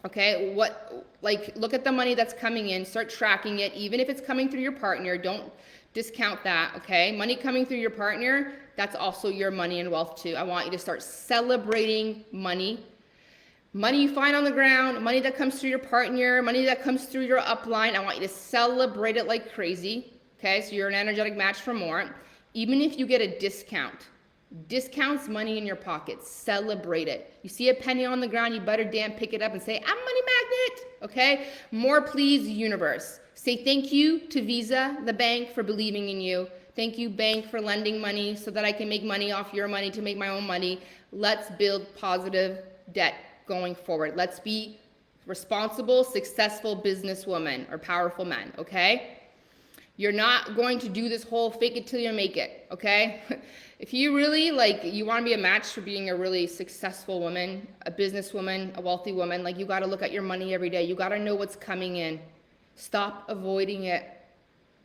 [SPEAKER 1] Okay, look at the money that's coming in, start tracking it, even if it's coming through your partner, don't discount that, okay? Money coming through your partner, that's also your money and wealth too. I want you to start celebrating money. Money you find on the ground, money that comes through your partner, money that comes through your upline, I want you to celebrate it like crazy, okay? So you're an energetic match for more. Even if you get a discount, discounts money in your pocket, celebrate it. You see a penny on the ground, you better damn pick it up and say, I'm a money magnet, okay? More please, universe. Say thank you to Visa, the bank, for believing in you. Thank you, bank, for lending money so that I can make money off your money to make my own money. Let's build positive debt going forward. Let's be responsible, successful businesswomen or powerful men, okay? You're not going to do this whole fake it till you make it, okay? If you really you want to be a match for being a really successful woman, a businesswoman, a wealthy woman, you got to look at your money every day. You got to know what's coming in. Stop avoiding it.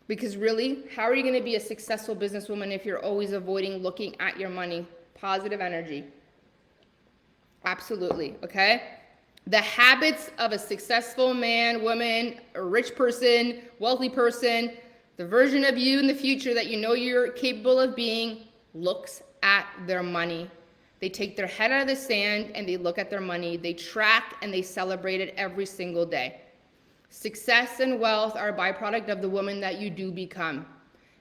[SPEAKER 1] Because really, how are you going to be a successful businesswoman if you're always avoiding looking at your money? Positive energy. Absolutely, okay? The habits of a successful man, woman, a rich person, wealthy person, the version of you in the future that you know you're capable of being, looks at their money. They take their head out of the sand and they look at their money. They track and they celebrate it every single day. Success and wealth are a byproduct of the woman that you do become.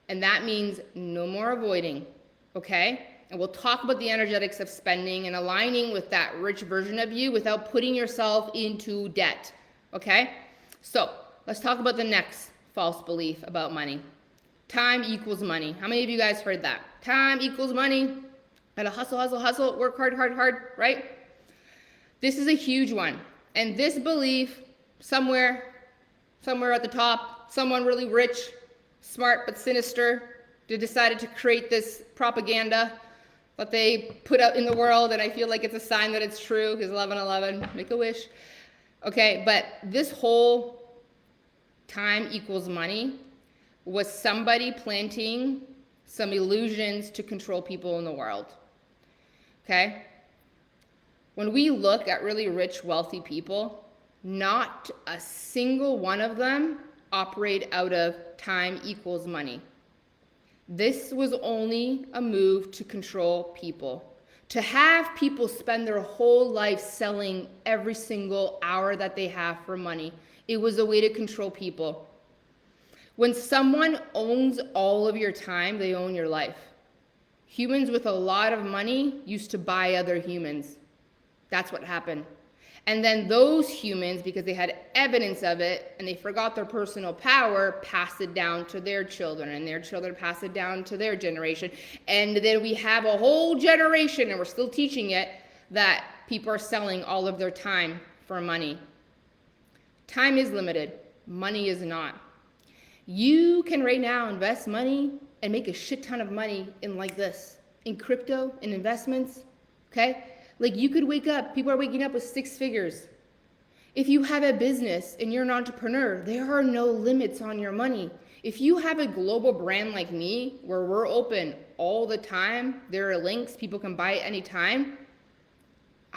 [SPEAKER 1] And that means no more avoiding, okay? And we'll talk about the energetics of spending and aligning with that rich version of you without putting yourself into debt, okay? So let's talk about the next false belief about money. Time equals money. How many of you guys heard that? Time equals money. Gotta hustle, hustle, hustle, work hard, hard, hard, right? This is a huge one. And this belief, somewhere at the top, someone really rich, smart, but sinister, they decided to create this propaganda that they put out in the world, and I feel like it's a sign that it's true, because 11/11, make a wish. Okay, but this whole time equals money was somebody planting some illusions to control people in the world, okay? When we look at really rich, wealthy people, not a single one of them operate out of time equals money. This was only a move to control people, to have people spend their whole life selling every single hour that they have for money. It was a way to control people. When someone owns all of your time, they own your life. Humans with a lot of money used to buy other humans. That's what happened. And then those humans, because they had evidence of it and they forgot their personal power, passed it down to their children, and their children passed it down to their generation. And then we have a whole generation, and we're still teaching it, that people are selling all of their time for money. Time is limited. Money is not. You can right now invest money and make a shit ton of money in like this, in crypto, in investments, okay? Like you could wake up, people are waking up with 6 figures. If you have a business and you're an entrepreneur, there are no limits on your money. If you have a global brand like me, where we're open all the time, there are links, people can buy at any time.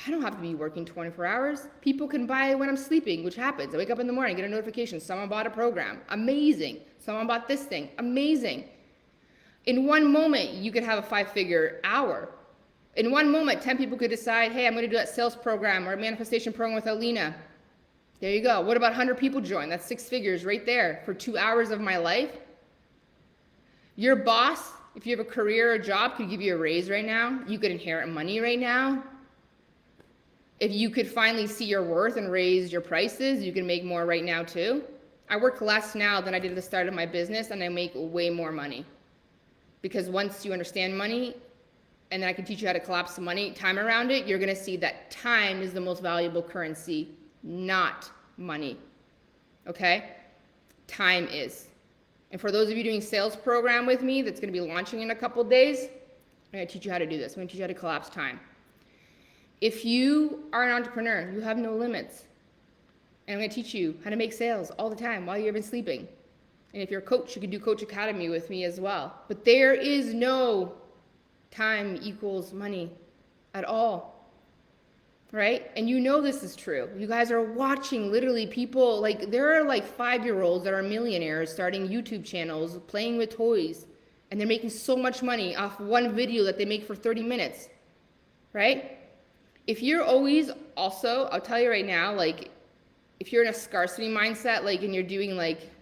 [SPEAKER 1] I don't have to be working 24 hours. People can buy when I'm sleeping, which happens. I wake up in the morning, get a notification, someone bought a program. Amazing. Someone bought this thing. Amazing. In one moment, you could have a 5-figure hour. In one moment, 10 people could decide, hey, I'm going to do that sales program or a manifestation program with Alina. There you go. What about 100 people join? That's 6 figures right there for 2 hours of my life. Your boss, if you have a career or job, could give you a raise right now. You could inherit money right now. If you could finally see your worth and raise your prices, you can make more right now too. I work less now than I did at the start of my business, and I make way more money. Because once you understand money, and then I can teach you how to collapse the money, time around it, you're gonna see that time is the most valuable currency, not money, okay? Time is. And for those of you doing sales program with me, that's gonna be launching in a couple days, I'm gonna teach you how to do this. I'm gonna teach you how to collapse time. If you are an entrepreneur, you have no limits. And I'm going to teach you how to make sales all the time while you're even sleeping. And if you're a coach, you can do Coach Academy with me as well. But there is no time equals money at all, right? And you know this is true. You guys are watching literally people, like there are like 5-year-olds that are millionaires starting YouTube channels, playing with toys, and they're making so much money off one video that they make for 30 minutes, right? If you're always also, I'll tell you right now, like if you're in a scarcity mindset, like, and you're doing like,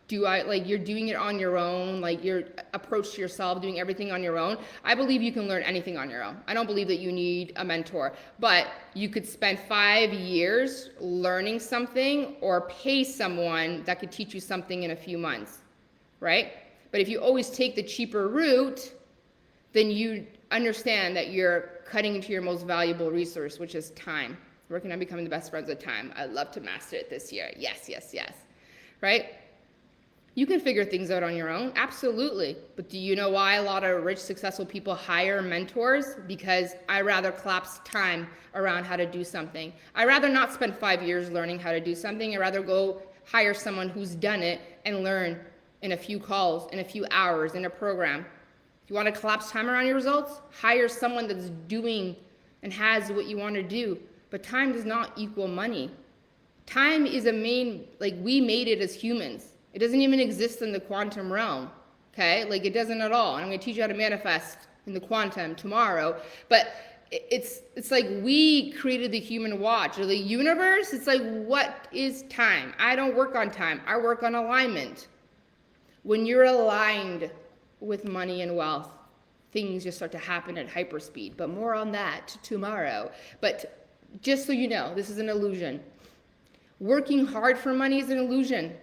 [SPEAKER 1] you're doing it on your own, like your approach to yourself, doing everything on your own, I believe you can learn anything on your own. I don't believe that you need a mentor, but you could spend 5 years learning something or pay someone that could teach you something in a few months, right? But if you always take the cheaper route, then you understand that you're cutting into your most valuable resource, which is time. Working on becoming the best friends with time. I'd love to master it this year. Yes, yes, yes. Right? You can figure things out on your own, absolutely. But do you know why a lot of rich, successful people hire mentors? Because I rather collapse time around how to do something. I rather not spend 5 years learning how to do something. I'd rather go hire someone who's done it and learn in a few calls, in a few hours, in a program. You want to collapse time around your results? Hire someone that's doing and has what you want to do. But time does not equal money. Time is we made it as humans. It doesn't even exist in the quantum realm, okay? Like it doesn't at all. And I'm going to teach you how to manifest in the quantum tomorrow. But it's like we created the human watch or the universe. It's like, what is time? I don't work on time. I work on alignment. When you're aligned with money and wealth, things just start to happen at hyperspeed. But more on that tomorrow. But just so you know, this is an illusion. Working hard for money is an illusion.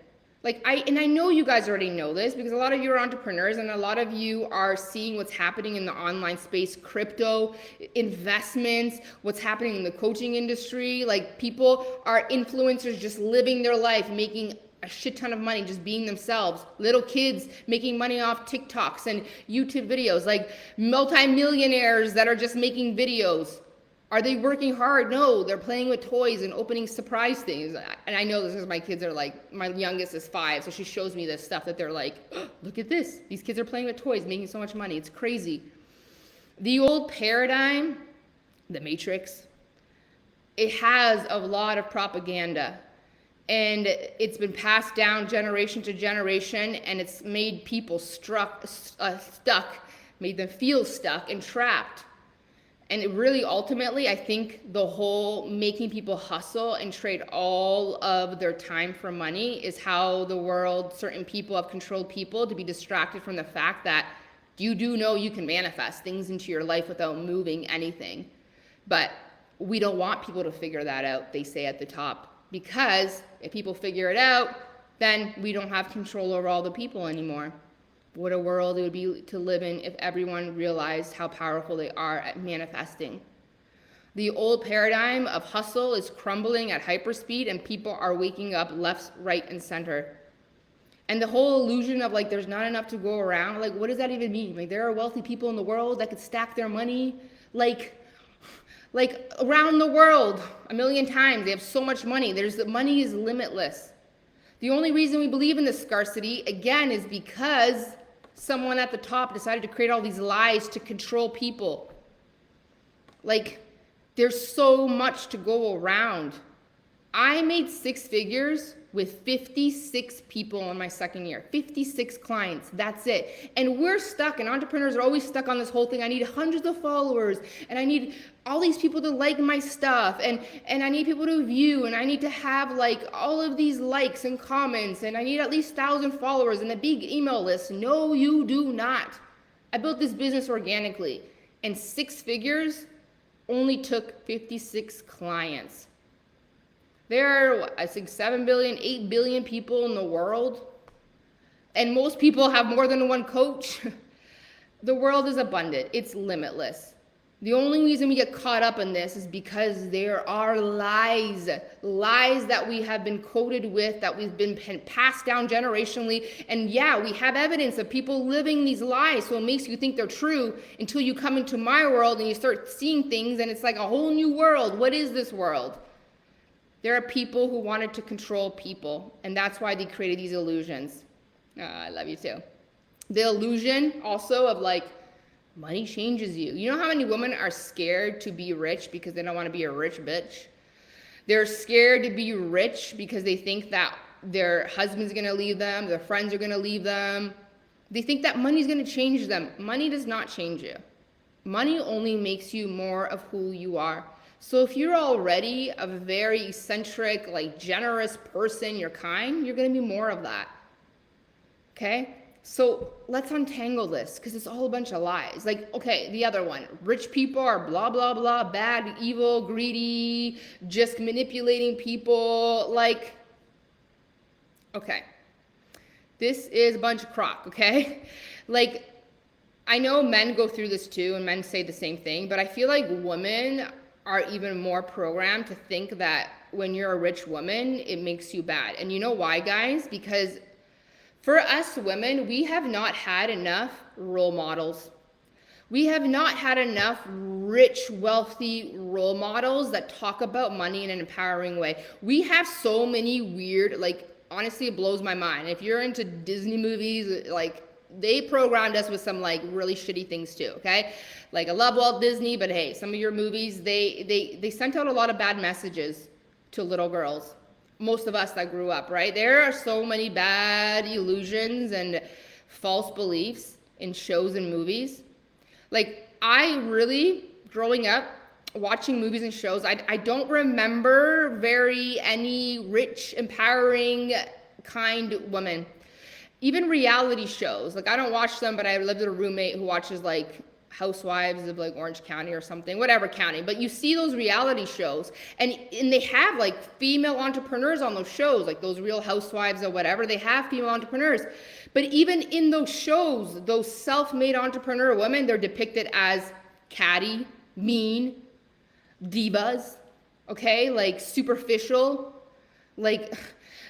[SPEAKER 1] I know you guys already know this because a lot of you are entrepreneurs and a lot of you are seeing what's happening in the online space, crypto, investments, what's happening in the coaching industry. Like people are influencers just living their life, making a shit ton of money, just being themselves. Little kids making money off TikToks and YouTube videos, like multi-millionaires that are just making videos. Are they working hard? No, they're playing with toys and opening surprise things. And I know this is my kids are like, my youngest is 5, so she shows me this stuff that they're like, oh, look at this. These kids are playing with toys, making so much money. It's crazy. The old paradigm, the Matrix, it has a lot of propaganda. And it's been passed down generation to generation, and it's made people stuck, made them feel stuck and trapped. And it really, ultimately, I think the whole making people hustle and trade all of their time for money is how the world, certain people have controlled people to be distracted from the fact that you do know you can manifest things into your life without moving anything. But we don't want people to figure that out, they say at the top. Because if people figure it out, then we don't have control over all the people anymore. What a world it would be to live in if everyone realized how powerful they are at manifesting. The old paradigm of hustle is crumbling at hyperspeed and people are waking up left, right, and center. And the whole illusion of like there's not enough to go around, like what does that even mean? Like there are wealthy people in the world that could stack their money like around the world a million times. They have so much money. Money is limitless. The only reason we believe in this scarcity, again, is because someone at the top decided to create all these lies to control people. Like, there's so much to go around. I made 6 figures with 56 people in my second year, 56 clients, that's it. And we're stuck, and entrepreneurs are always stuck on this whole thing. I need hundreds of followers, and I need all these people to like my stuff, and I need people to view, and I need to have like all of these likes and comments, and I need at least 1,000 followers and a big email list. No, you do not. I built this business organically, and 6 figures only took 56 clients. There are, I think, 7 billion, 8 billion people in the world, and most people have more than one coach. The world is abundant. It's limitless. The only reason we get caught up in this is because there are lies that we have been coded with, that we've been passed down generationally. And yeah, we have evidence of people living these lies, so it makes you think they're true until you come into my world and you start seeing things, and it's like a whole new world. What is this world? There are people who wanted to control people, and that's why they created these illusions. I love you too. The illusion also of like, money changes you. You know how many women are scared to be rich because they don't want to be a rich bitch? They're scared to be rich because they think that their husband's going to leave them, their friends are going to leave them. They think that money's going to change them. Money does not change you. Money only makes you more of who you are. So if you're already a very eccentric, like generous person, you're kind, you're going to be more of that. Okay? So let's untangle this, because it's all a bunch of lies. Like, okay, the other one, rich people are blah, blah, blah, bad, evil, greedy, just manipulating people. Like, okay, this is a bunch of crock, okay? Like, I know men go through this too, and men say the same thing, but I feel like women are even more programmed to think that when you're a rich woman, it makes you bad. And you know why, guys? Because for us women, we have not had enough role models. We have not had enough rich, wealthy role models that talk about money in an empowering way. We have so many weird, like, honestly, it blows my mind. If you're into Disney movies, like, they programmed us with some like really shitty things too, okay? Like, I love Walt Disney, but hey, some of your movies, they sent out a lot of bad messages to little girls. Most of us that grew up, right? There are so many bad illusions and false beliefs in shows and movies. Like, I really, growing up, watching movies and shows, I don't remember any rich, empowering, kind woman. Even reality shows, like I don't watch them, but I lived with a roommate who watches like Housewives of like Orange County or something, whatever county. But you see those reality shows, and they have like female entrepreneurs on those shows, like those Real Housewives or whatever. They have female entrepreneurs. But even in those shows, those self-made entrepreneur women, they're depicted as catty, mean, divas, okay? Like superficial. Like,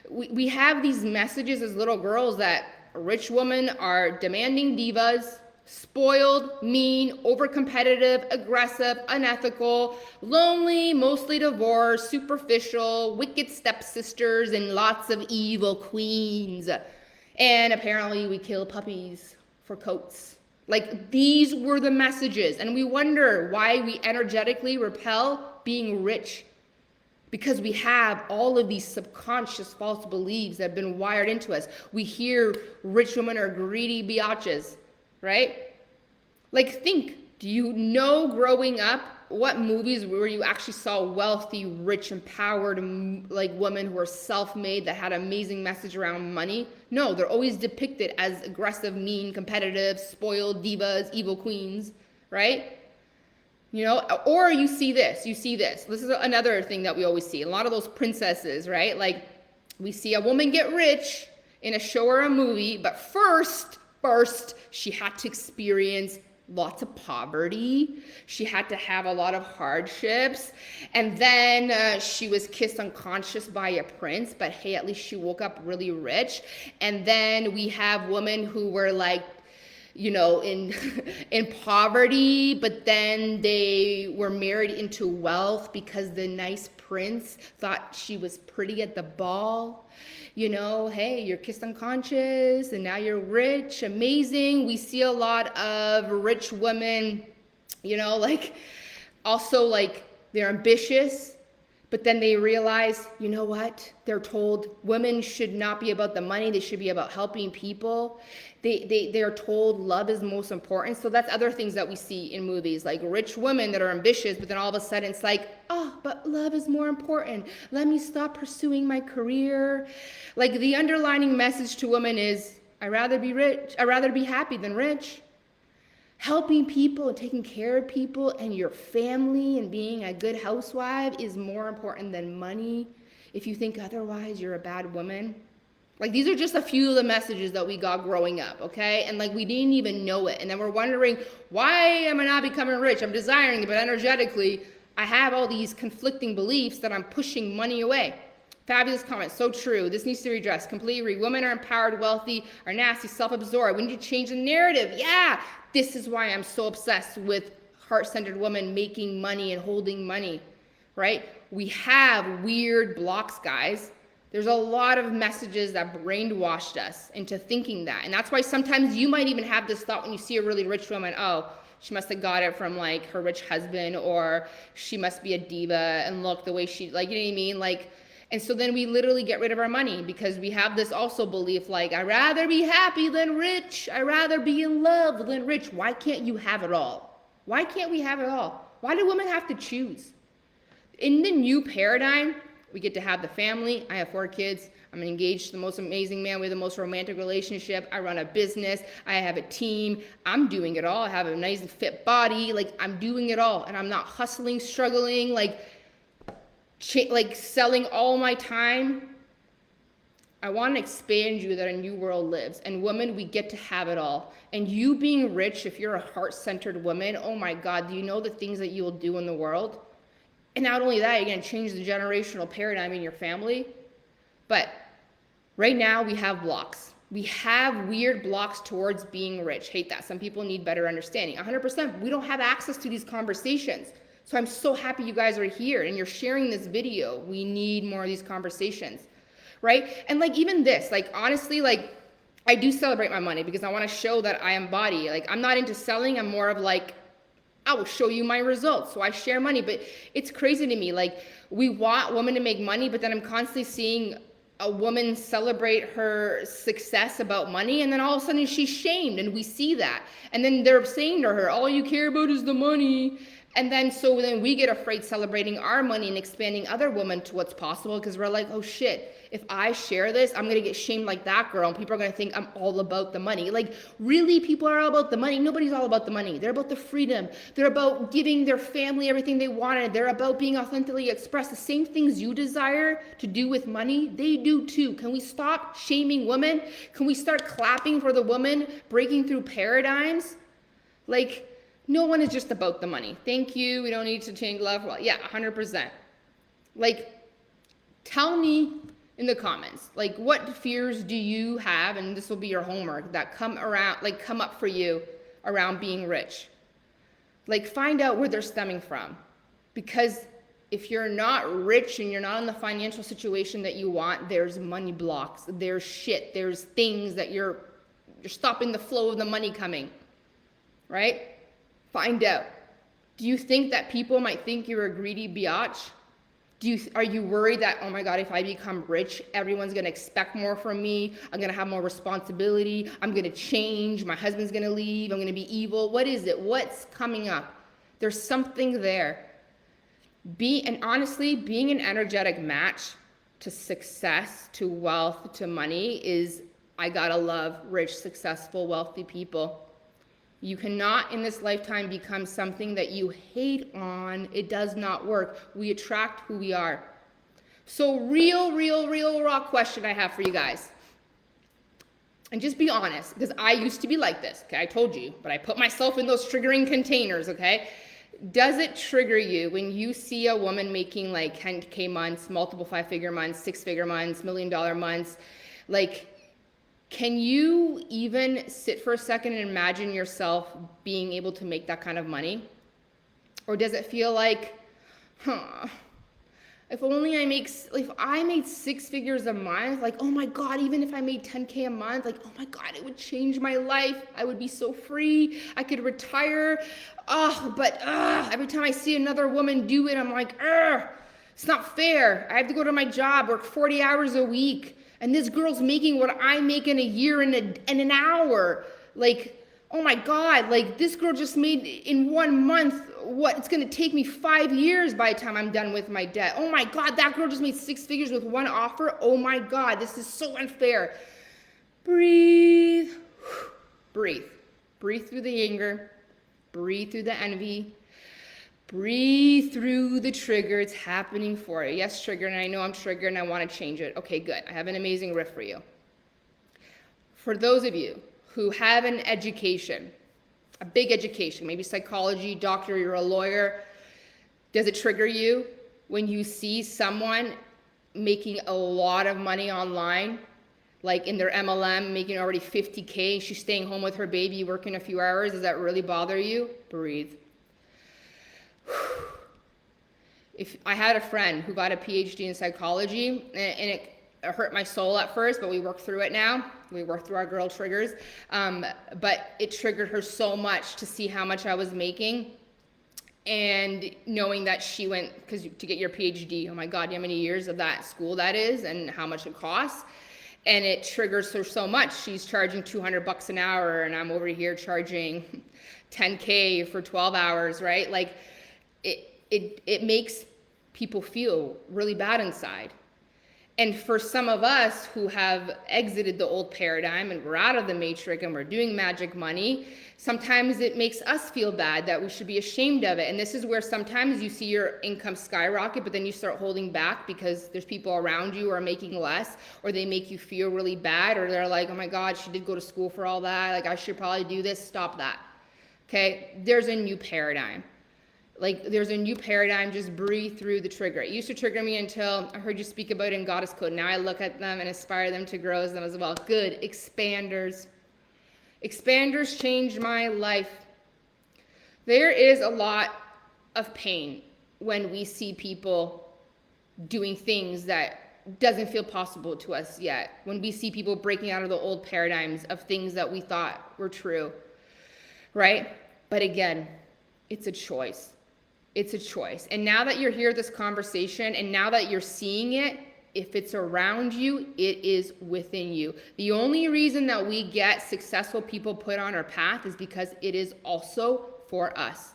[SPEAKER 1] we have these messages as little girls that rich women are demanding divas, spoiled, mean, over-competitive, aggressive, unethical, lonely, mostly divorced, superficial, wicked stepsisters, and lots of evil queens. And apparently we kill puppies for coats. Like, these were the messages. And we wonder why we energetically repel being rich. Because we have all of these subconscious false beliefs that have been wired into us. We hear rich women are greedy biatches, right? Like, think, do you know growing up what movies where you actually saw wealthy, rich, empowered, like women who are self-made that had an amazing message around money? No, they're always depicted as aggressive, mean, competitive, spoiled divas, evil queens, right? You know, or you see this. This is another thing that we always see. A lot of those princesses, right? Like, we see a woman get rich in a show or a movie, but first, she had to experience lots of poverty. She had to have a lot of hardships. And then she was kissed unconscious by a prince, but hey, at least she woke up really rich. And then we have women who were like, you know, in in poverty, but then they were married into wealth because the nice prince thought she was pretty at the ball. You know, hey, you're kissed unconscious and now you're rich, amazing. We see a lot of rich women, you know, like also like they're ambitious, but then they realize, you know what? They're told women should not be about the money. They should be about helping people. They're told love is most important. So that's other things that we see in movies, like rich women that are ambitious, but then all of a sudden it's like, oh, but love is more important. Let me stop pursuing my career. Like the underlining message to women is, I'd rather be rich. I'd rather be happy than rich. Helping people and taking care of people and your family and being a good housewife is more important than money. If you think otherwise, you're a bad woman. Like these are just a few of the messages that we got growing up, okay? And like we didn't even know it. And then we're wondering, why am I not becoming rich? I'm desiring it, but energetically, I have all these conflicting beliefs that I'm pushing money away. Fabulous comment. So true. This needs to be addressed. Completely agree. Women are empowered, wealthy, are nasty, self-absorbed. We need to change the narrative. Yeah. This is why I'm so obsessed with heart-centered women making money and holding money, right? We have weird blocks, guys. There's a lot of messages that brainwashed us into thinking that. And that's why sometimes you might even have this thought when you see a really rich woman, oh, she must have got it from like her rich husband, or she must be a diva and look the way she, like, you know what I mean? Like, and so then we literally get rid of our money because we have this also belief like, I'd rather be happy than rich. I'd rather be in love than rich. Why can't you have it all? Why can't we have it all? Why do women have to choose? In the new paradigm, we get to have the family. I have 4 kids. I'm engaged to the most amazing man. We have the most romantic relationship. I run a business. I have a team. I'm doing it all. I have a nice fit body. Like I'm doing it all. And I'm not hustling, struggling, like selling all my time. I want to expand you that a new world lives. And women, we get to have it all. And you being rich, if you're a heart-centered woman, oh my God, do you know the things that you will do in the world? And not only that, you're going to change the generational paradigm in your family. But right now we have blocks. We have weird blocks towards being rich. Hate that. Some people need better understanding. 100%. We don't have access to these conversations. So I'm so happy you guys are here and you're sharing this video. We need more of these conversations, right? And like even this, like honestly, like I do celebrate my money because I want to show that I embody. Like I'm not into selling. I'm more of like, I will show you my results. So I share money, but it's crazy to me. Like we want women to make money, but then I'm constantly seeing a woman celebrate her success about money, and then all of a sudden she's shamed, and we see that. And then they're saying to her, all you care about is the money. And then so then we get afraid celebrating our money and expanding other women to what's possible because we're like, oh shit, if I share this, I'm going to get shamed like that girl. And people are going to think I'm all about the money. Like really, people are all about the money. Nobody's all about the money. They're about the freedom. They're about giving their family everything they wanted. They're about being authentically expressed. The same things you desire to do with money, they do too. Can we stop shaming women? Can we start clapping for the woman breaking through paradigms? Like, no one is just about the money. Thank you. We don't need to change love. Well, yeah, 100%. Like, tell me in the comments, like, what fears do you have? And this will be your homework that come up for you around being rich. Like, find out where they're stemming from. Because if you're not rich and you're not in the financial situation that you want, there's money blocks. There's shit. There's things that you're stopping the flow of the money coming. Right? Find out. Do you think that people might think you're a greedy biatch? Are you worried that, oh my God, if I become rich, everyone's going to expect more from me. I'm going to have more responsibility. I'm going to change. My husband's going to leave. I'm going to be evil. What is it? What's coming up? There's something there. And honestly, being an energetic match to success, to wealth, to money is, I gotta love rich, successful, wealthy people. You cannot in this lifetime become something that you hate on. It does not work. We attract who we are. So real raw question I have for you guys. And just be honest, because I used to be like this, okay? I told you, but I put myself in those triggering containers, okay? Does it trigger you when you see a woman making like 10K months, multiple 5-figure months, 6-figure months, $1 million months? Like, can you even sit for a second and imagine yourself being able to make that kind of money? Or does it feel like, if only if I made 6 figures a month, like, oh my God, even if I made 10K a month, like, oh my God, it would change my life. I would be so free. I could retire. But every time I see another woman do it, I'm like, it's not fair. I have to go to my job, work 40 hours a week. And this girl's making what I make in a year in an hour. Like, oh my God, like this girl just made in 1 month what it's going to take me 5 years by the time I'm done with my debt. Oh my God, that girl just made 6 figures with one offer. Oh my God, this is so unfair. Breathe. Breathe. Breathe through the anger. Breathe through the envy. Breathe through the trigger. It's happening for you. Yes, trigger, and I know I'm triggered and I want to change it. Okay, good. I have an amazing riff for you. For those of you who have an education, a big education, maybe psychology, doctor, you're a lawyer, does it trigger you when you see someone making a lot of money online, like in their MLM, making already 50K, she's staying home with her baby, working a few hours? Does that really bother you? Breathe. If I had a friend who got a PhD in psychology, and it hurt my soul at first, but we worked through it now. We worked through our girl triggers. But it triggered her so much to see how much I was making, and knowing that she went, because to get your PhD, oh my God, you know how many years of that school that is and how much it costs. And it triggers her so much. She's charging $200 an hour, and I'm over here charging 10K for 12 hours, right? Like, it makes people feel really bad inside. And for some of us who have exited the old paradigm and we're out of the matrix and we're doing magic money, sometimes it makes us feel bad that we should be ashamed of it. And this is where sometimes you see your income skyrocket, but then you start holding back because there's people around you who are making less, or they make you feel really bad, or they're like, oh my God, she did go to school for all that. Like, I should probably do this. Stop that. Okay? There's a new paradigm. Like, there's a new paradigm. Just breathe through the trigger. It used to trigger me until I heard you speak about it in Goddess Code. Now I look at them and aspire them to grow as them as well. Good. Expanders. Expanders changed my life. There is a lot of pain when we see people doing things that doesn't feel possible to us yet. When we see people breaking out of the old paradigms of things that we thought were true, right? But again, it's a choice. It's a choice. And now that you're here at this conversation, and now that you're seeing it, if it's around you, it is within you. The only reason that we get successful people put on our path is because it is also for us.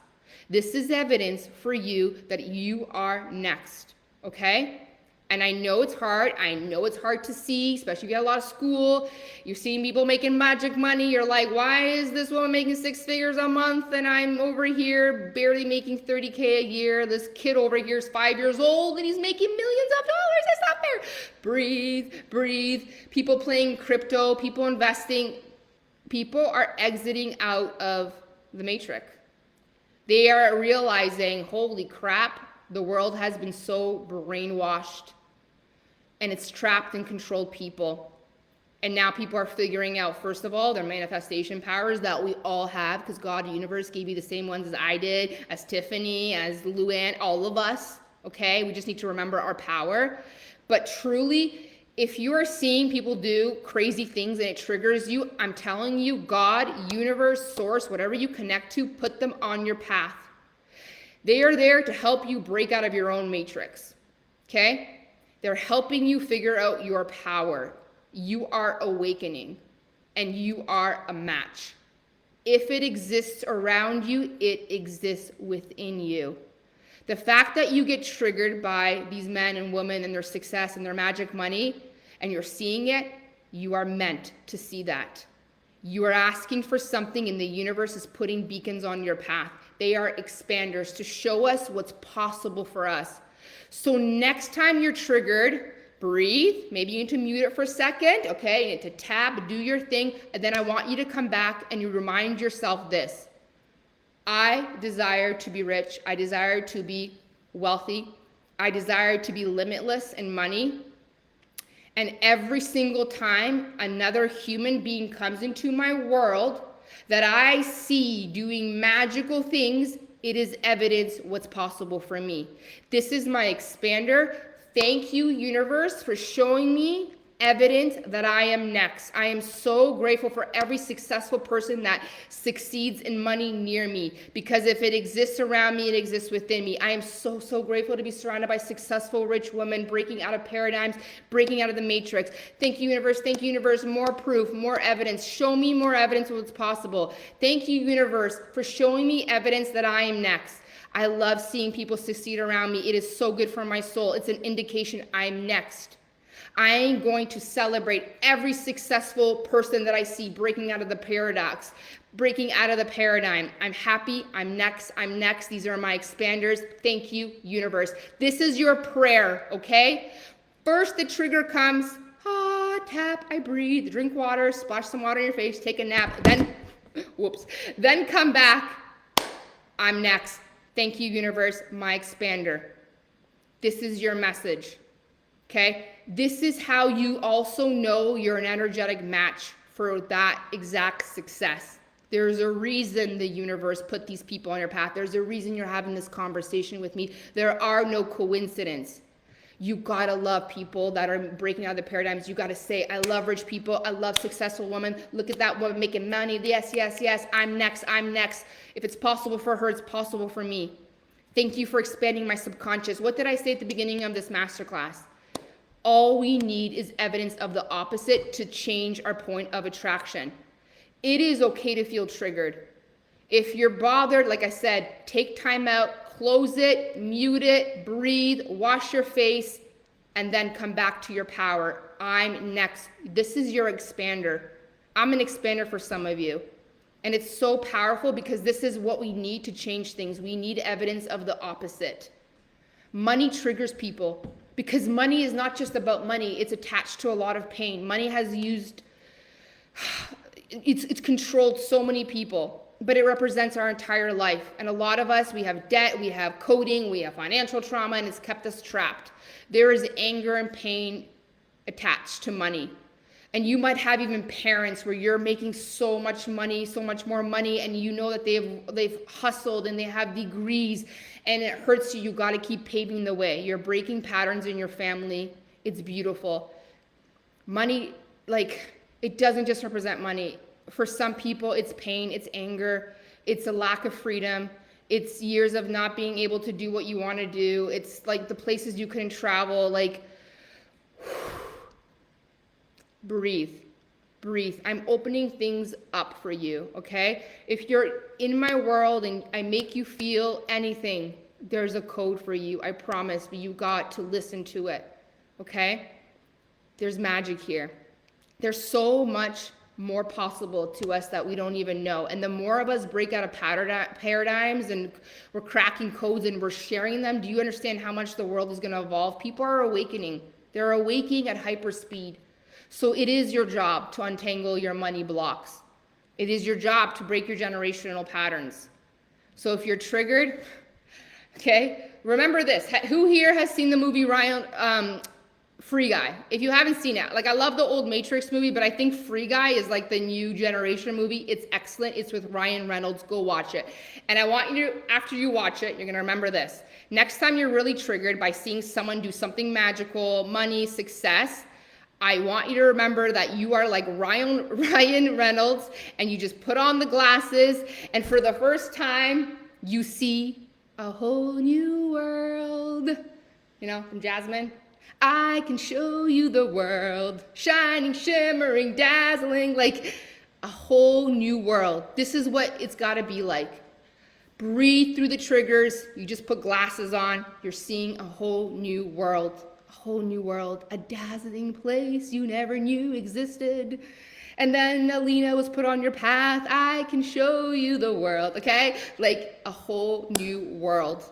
[SPEAKER 1] This is evidence for you that you are next, okay? And I know it's hard. I know it's hard to see, especially if you get a lot of school. You're seeing people making magic money. You're like, why is this woman making 6 figures a month and I'm over here barely making 30K a year? This kid over here is 5 years old and he's making millions of dollars. That's not fair. Breathe, breathe. People playing crypto, people investing. People are exiting out of the matrix. They are realizing, holy crap, the world has been so brainwashed. And it's trapped and controlled people. And now people are figuring out, first of all, their manifestation powers that we all have, because God, the universe, gave you the same ones as I did, as Tiffany, as Luann, all of us, okay? We just need to remember our power. But truly, if you are seeing people do crazy things and it triggers you, I'm telling you, God, universe, source, whatever you connect to, put them on your path. They are there to help you break out of your own matrix, okay? They're helping you figure out your power. You are awakening, and you are a match. If it exists around you, it exists within you. The fact that you get triggered by these men and women and their success and their magic money, and you're seeing it, you are meant to see that. You are asking for something, and the universe is putting beacons on your path. They are expanders to show us what's possible for us. So next time you're triggered breathe. Maybe you need to mute it for a second. Okay, you need to tap, do your thing. And then I want you to come back and you remind yourself this. I desire to be rich. I desire to be wealthy. I desire to be limitless in money. And every single time another human being comes into my world that I see doing magical things, it is evidence what's possible for me. This is my expander. Thank you, universe, for showing me evidence that I am next. I am so grateful for every successful person that succeeds in money near me, because if it exists around me, it exists within me. I am so, so grateful to be surrounded by successful, rich women, breaking out of paradigms, breaking out of the matrix. Thank you, universe. Thank you, universe. More proof, more evidence. Show me more evidence of what's possible. Thank you, universe, for showing me evidence that I am next. I love seeing people succeed around me. It is so good for my soul. It's an indication I'm next. I am going to celebrate every successful person that I see breaking out of the paradox, breaking out of the paradigm. I'm happy. I'm next. I'm next. These are my expanders. Thank you, universe. This is your prayer, okay? First, the trigger comes. Tap, I breathe, drink water, splash some water in your face, take a nap. Then, then come back. I'm next. Thank you, universe, my expander. This is your message. Okay, this is how you also know you're an energetic match for that exact success. There's a reason the universe put these people on your path. There's a reason you're having this conversation with me. There are no coincidences. You gotta love people that are breaking out of the paradigms. You gotta say, I love rich people. I love successful women. Look at that woman making money. Yes, yes, yes. I'm next. I'm next. If it's possible for her, it's possible for me. Thank you for expanding my subconscious. What did I say at the beginning of this masterclass? All we need is evidence of the opposite to change our point of attraction. It is okay to feel triggered. If you're bothered, like I said, take time out, close it, mute it, breathe, wash your face, and then come back to your power. I'm next. This is your expander. I'm an expander for some of you. And it's so powerful because this is what we need to change things. We need evidence of the opposite. Money triggers people. Because money is not just about money, it's attached to a lot of pain. Money has it's controlled so many people, but it represents our entire life. And a lot of us, we have debt, we have coding, we have financial trauma, and it's kept us trapped. There is anger and pain attached to money. And you might have even parents where you're making so much money, so much more money, and you know that they've hustled and they have degrees, and it hurts you. You got to keep paving the way. You're breaking patterns in your family. It's beautiful. Money, it doesn't just represent money. For some people, it's pain, it's anger, it's a lack of freedom. It's years of not being able to do what you want to do. It's like the places you couldn't travel, breathe. I'm opening things up for you, okay? If you're in my world and I make you feel anything, there's a code for you, I promise, but you got to listen to it, okay? There's magic here. There's so much more possible to us that we don't even know. And the more of us break out of paradigms and we're cracking codes and we're sharing them, do you understand how much the world is going to evolve? People are awakening. They're awakening at hyper speed. So it is your job to untangle your money blocks. It is your job to break your generational patterns. So if you're triggered, okay, remember this. Who here has seen the movie Free Guy? If you haven't seen it, I love the old Matrix movie, but I think Free Guy is the new generation movie. It's excellent. It's with Ryan Reynolds. Go watch it. And I want you to, after you watch it, you're going to remember this. Next time you're really triggered by seeing someone do something magical, money, success, I want you to remember that you are like Ryan Reynolds, and you just put on the glasses, and for the first time, you see a whole new world. From Jasmine. I can show you the world, shining, shimmering, dazzling, a whole new world. This is what it's got to be like. Breathe through the triggers. You just put glasses on. You're seeing a whole new world. A whole new world, a dazzling place you never knew existed. And then Alina was put on your path. I can show you the world, okay? A whole new world.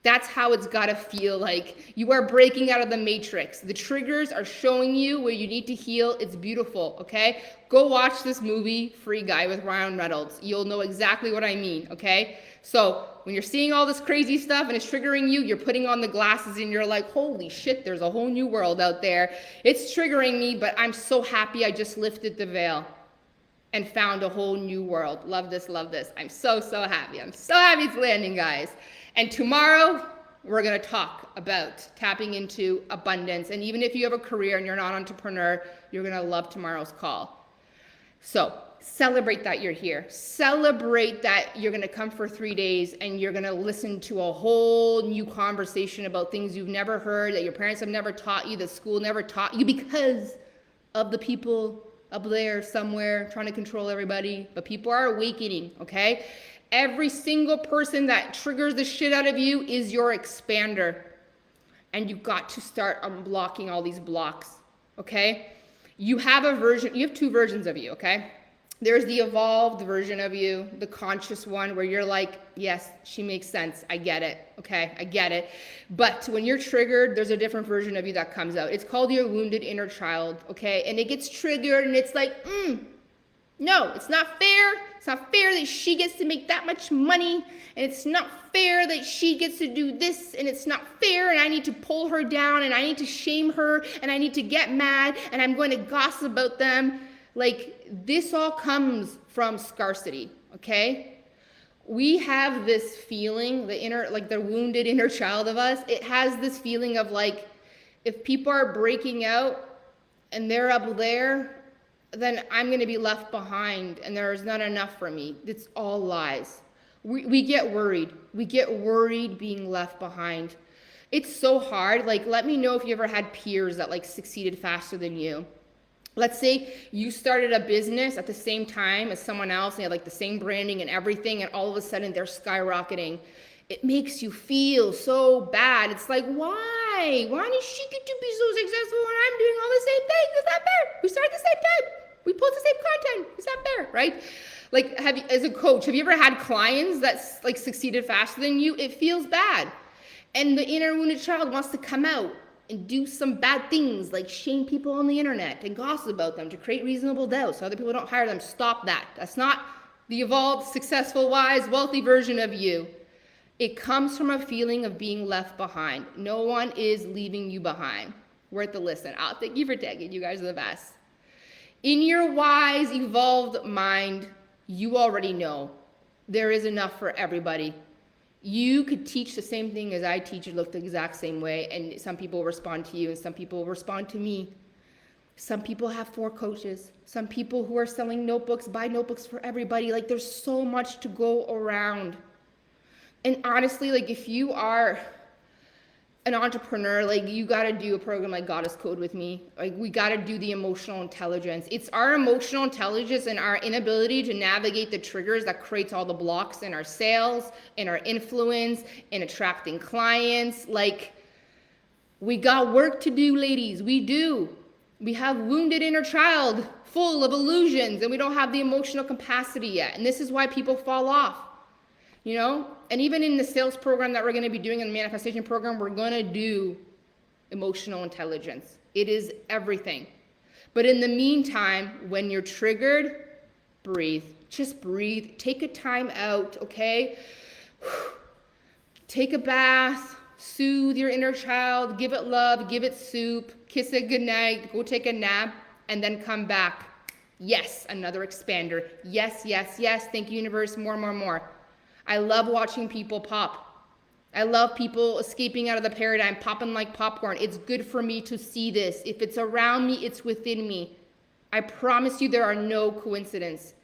[SPEAKER 1] That's how it's got to feel like. You are breaking out of the matrix. The triggers are showing you where you need to heal. It's beautiful, okay? Go watch this movie, Free Guy, with Ryan Reynolds. You'll know exactly what I mean, okay? So when you're seeing all this crazy stuff and it's triggering you, you're putting on the glasses and you're like, holy shit, there's a whole new world out there. It's triggering me, but I'm so happy I just lifted the veil and found a whole new world. Love this, love this. I'm so, so happy. I'm so happy it's landing, guys. And tomorrow, we're going to talk about tapping into abundance. And even if you have a career and you're not an entrepreneur, you're going to love tomorrow's call. So celebrate that you're here. Celebrate that you're going to come for 3 days and you're going to listen to a whole new conversation about things you've never heard, that your parents have never taught you, that school never taught you, because of the people up there somewhere trying to control everybody. But people are awakening, okay? Every single person that triggers the shit out of you is your expander. And you've got to start unblocking all these blocks, okay? You have two versions of you, okay? There's the evolved version of you, the conscious one, where you're like, yes, she makes sense. I get it, okay? I get it. But when you're triggered, there's a different version of you that comes out. It's called your wounded inner child, okay? And it gets triggered and it's like, no, it's not fair. It's not fair that she gets to make that much money. And it's not fair that she gets to do this. And it's not fair. And I need to pull her down. And I need to shame her. And I need to get mad. And I'm going to gossip about them. Like, this all comes from scarcity, okay? We have this feeling, the wounded inner child of us. It has this feeling of like, if people are breaking out and they're up there, then I'm going to be left behind and there's not enough for me. It's all lies. We get worried. We get worried being left behind. It's so hard. Like, let me know if you ever had peers that like succeeded faster than you. Let's say you started a business at the same time as someone else and they had like the same branding and everything, and all of a sudden they're skyrocketing. It makes you feel so bad. It's like, why? Why does she get to be so successful when I'm doing all the same things? It's not fair. We started at the same time. We post the same content. It's not fair, right? Like, as a coach, have you ever had clients that like succeeded faster than you? It feels bad. And the inner wounded child wants to come out and do some bad things, like shame people on the internet and gossip about them to create reasonable doubt so other people don't hire them. Stop that. That's not the evolved, successful, wise, wealthy version of you. It comes from a feeling of being left behind. No one is leaving you behind. Worth the listen. Thank you for tagging. You guys are the best. In your wise, evolved mind, you already know there is enough for everybody. You could teach the same thing as I teach. It look the exact same way, and some people respond to you and some people respond to me. Some people have 4 coaches. Some people who are selling notebooks, buy notebooks for everybody. Like, there's so much to go around. And honestly, like, if you are an entrepreneur, like, you got to do a program like Goddess Code with me. Like, we got to do the emotional intelligence. It's our emotional intelligence and our inability to navigate the triggers that creates all the blocks in our sales, in our influence, in attracting clients. Like, we got work to do, ladies. We do. We have wounded inner child full of illusions, and we don't have the emotional capacity yet. And this is why people fall off. You know, and even in the sales program that we're going to be doing in the manifestation program, we're going to do emotional intelligence. It is everything. But in the meantime, when you're triggered, breathe. Just breathe. Take a time out, okay? Take a bath. Soothe your inner child. Give it love. Give it soup. Kiss it goodnight. Go take a nap. And then come back. Yes, another expander. Yes, yes, yes. Thank you, universe. More, more, more. I love watching people pop. I love people escaping out of the paradigm, popping like popcorn. It's good for me to see this. If it's around me, it's within me. I promise you there are no coincidences.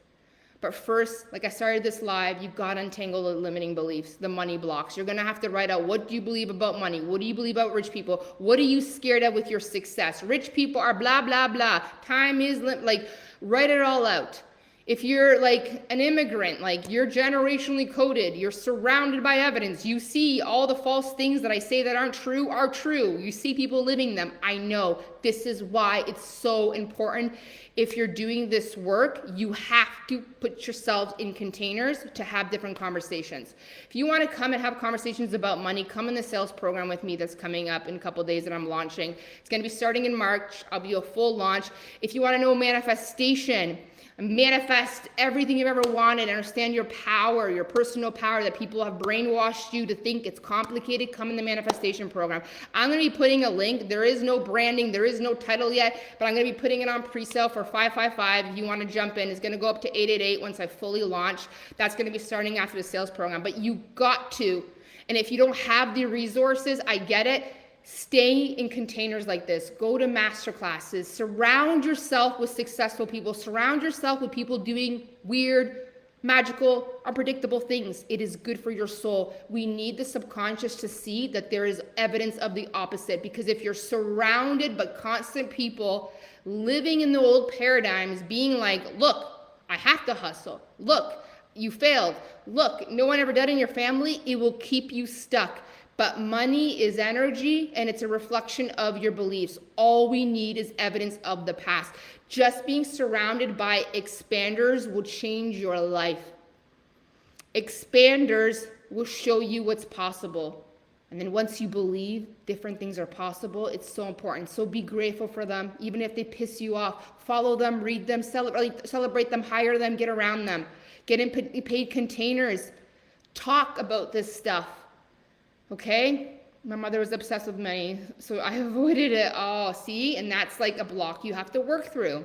[SPEAKER 1] But first, like I started this live, you've got to untangle the limiting beliefs, the money blocks. You're going to have to write out, what do you believe about money? What do you believe about rich people? What are you scared of with your success? Rich people are blah, blah, blah. Time is, like, write it all out. If you're like an immigrant, like, you're generationally coded, you're surrounded by evidence, you see all the false things that I say that aren't true are true. You see people living them. I know. This is why it's so important. If you're doing this work, you have to put yourselves in containers to have different conversations. If you want to come and have conversations about money, come in the sales program with me that's coming up in a couple of days that I'm launching. It's going to be starting in March. I'll be a full launch. If you want to know manifestation, manifest everything you've ever wanted, understand your power, your personal power that people have brainwashed you to think it's complicated, come in the manifestation program. I'm going to be putting a link. There is no branding. There is no title yet, but I'm going to be putting it on pre-sale for $555. If you want to jump in, it's going to go up to $888 once I fully launch. That's going to be starting after the sales program, but you got to. And if you don't have the resources, I get it. Stay in containers like this. Go to masterclasses. Surround yourself with successful people. Surround yourself with people doing weird, magical, unpredictable things. It is good for your soul. We need the subconscious to see that there is evidence of the opposite, because if you're surrounded by constant people living in the old paradigms, being like, look, I have to hustle. Look, you failed. Look, no one ever did in your family. It will keep you stuck. But money is energy, and it's a reflection of your beliefs. All we need is evidence of the past. Just being surrounded by expanders will change your life. Expanders will show you what's possible. And then once you believe different things are possible, it's so important. So be grateful for them, even if they piss you off. Follow them, read them, celebrate them, hire them, get around them. Get in paid containers. Talk about this stuff. Okay? My mother was obsessed with money, so I avoided it all. See? And that's like a block you have to work through.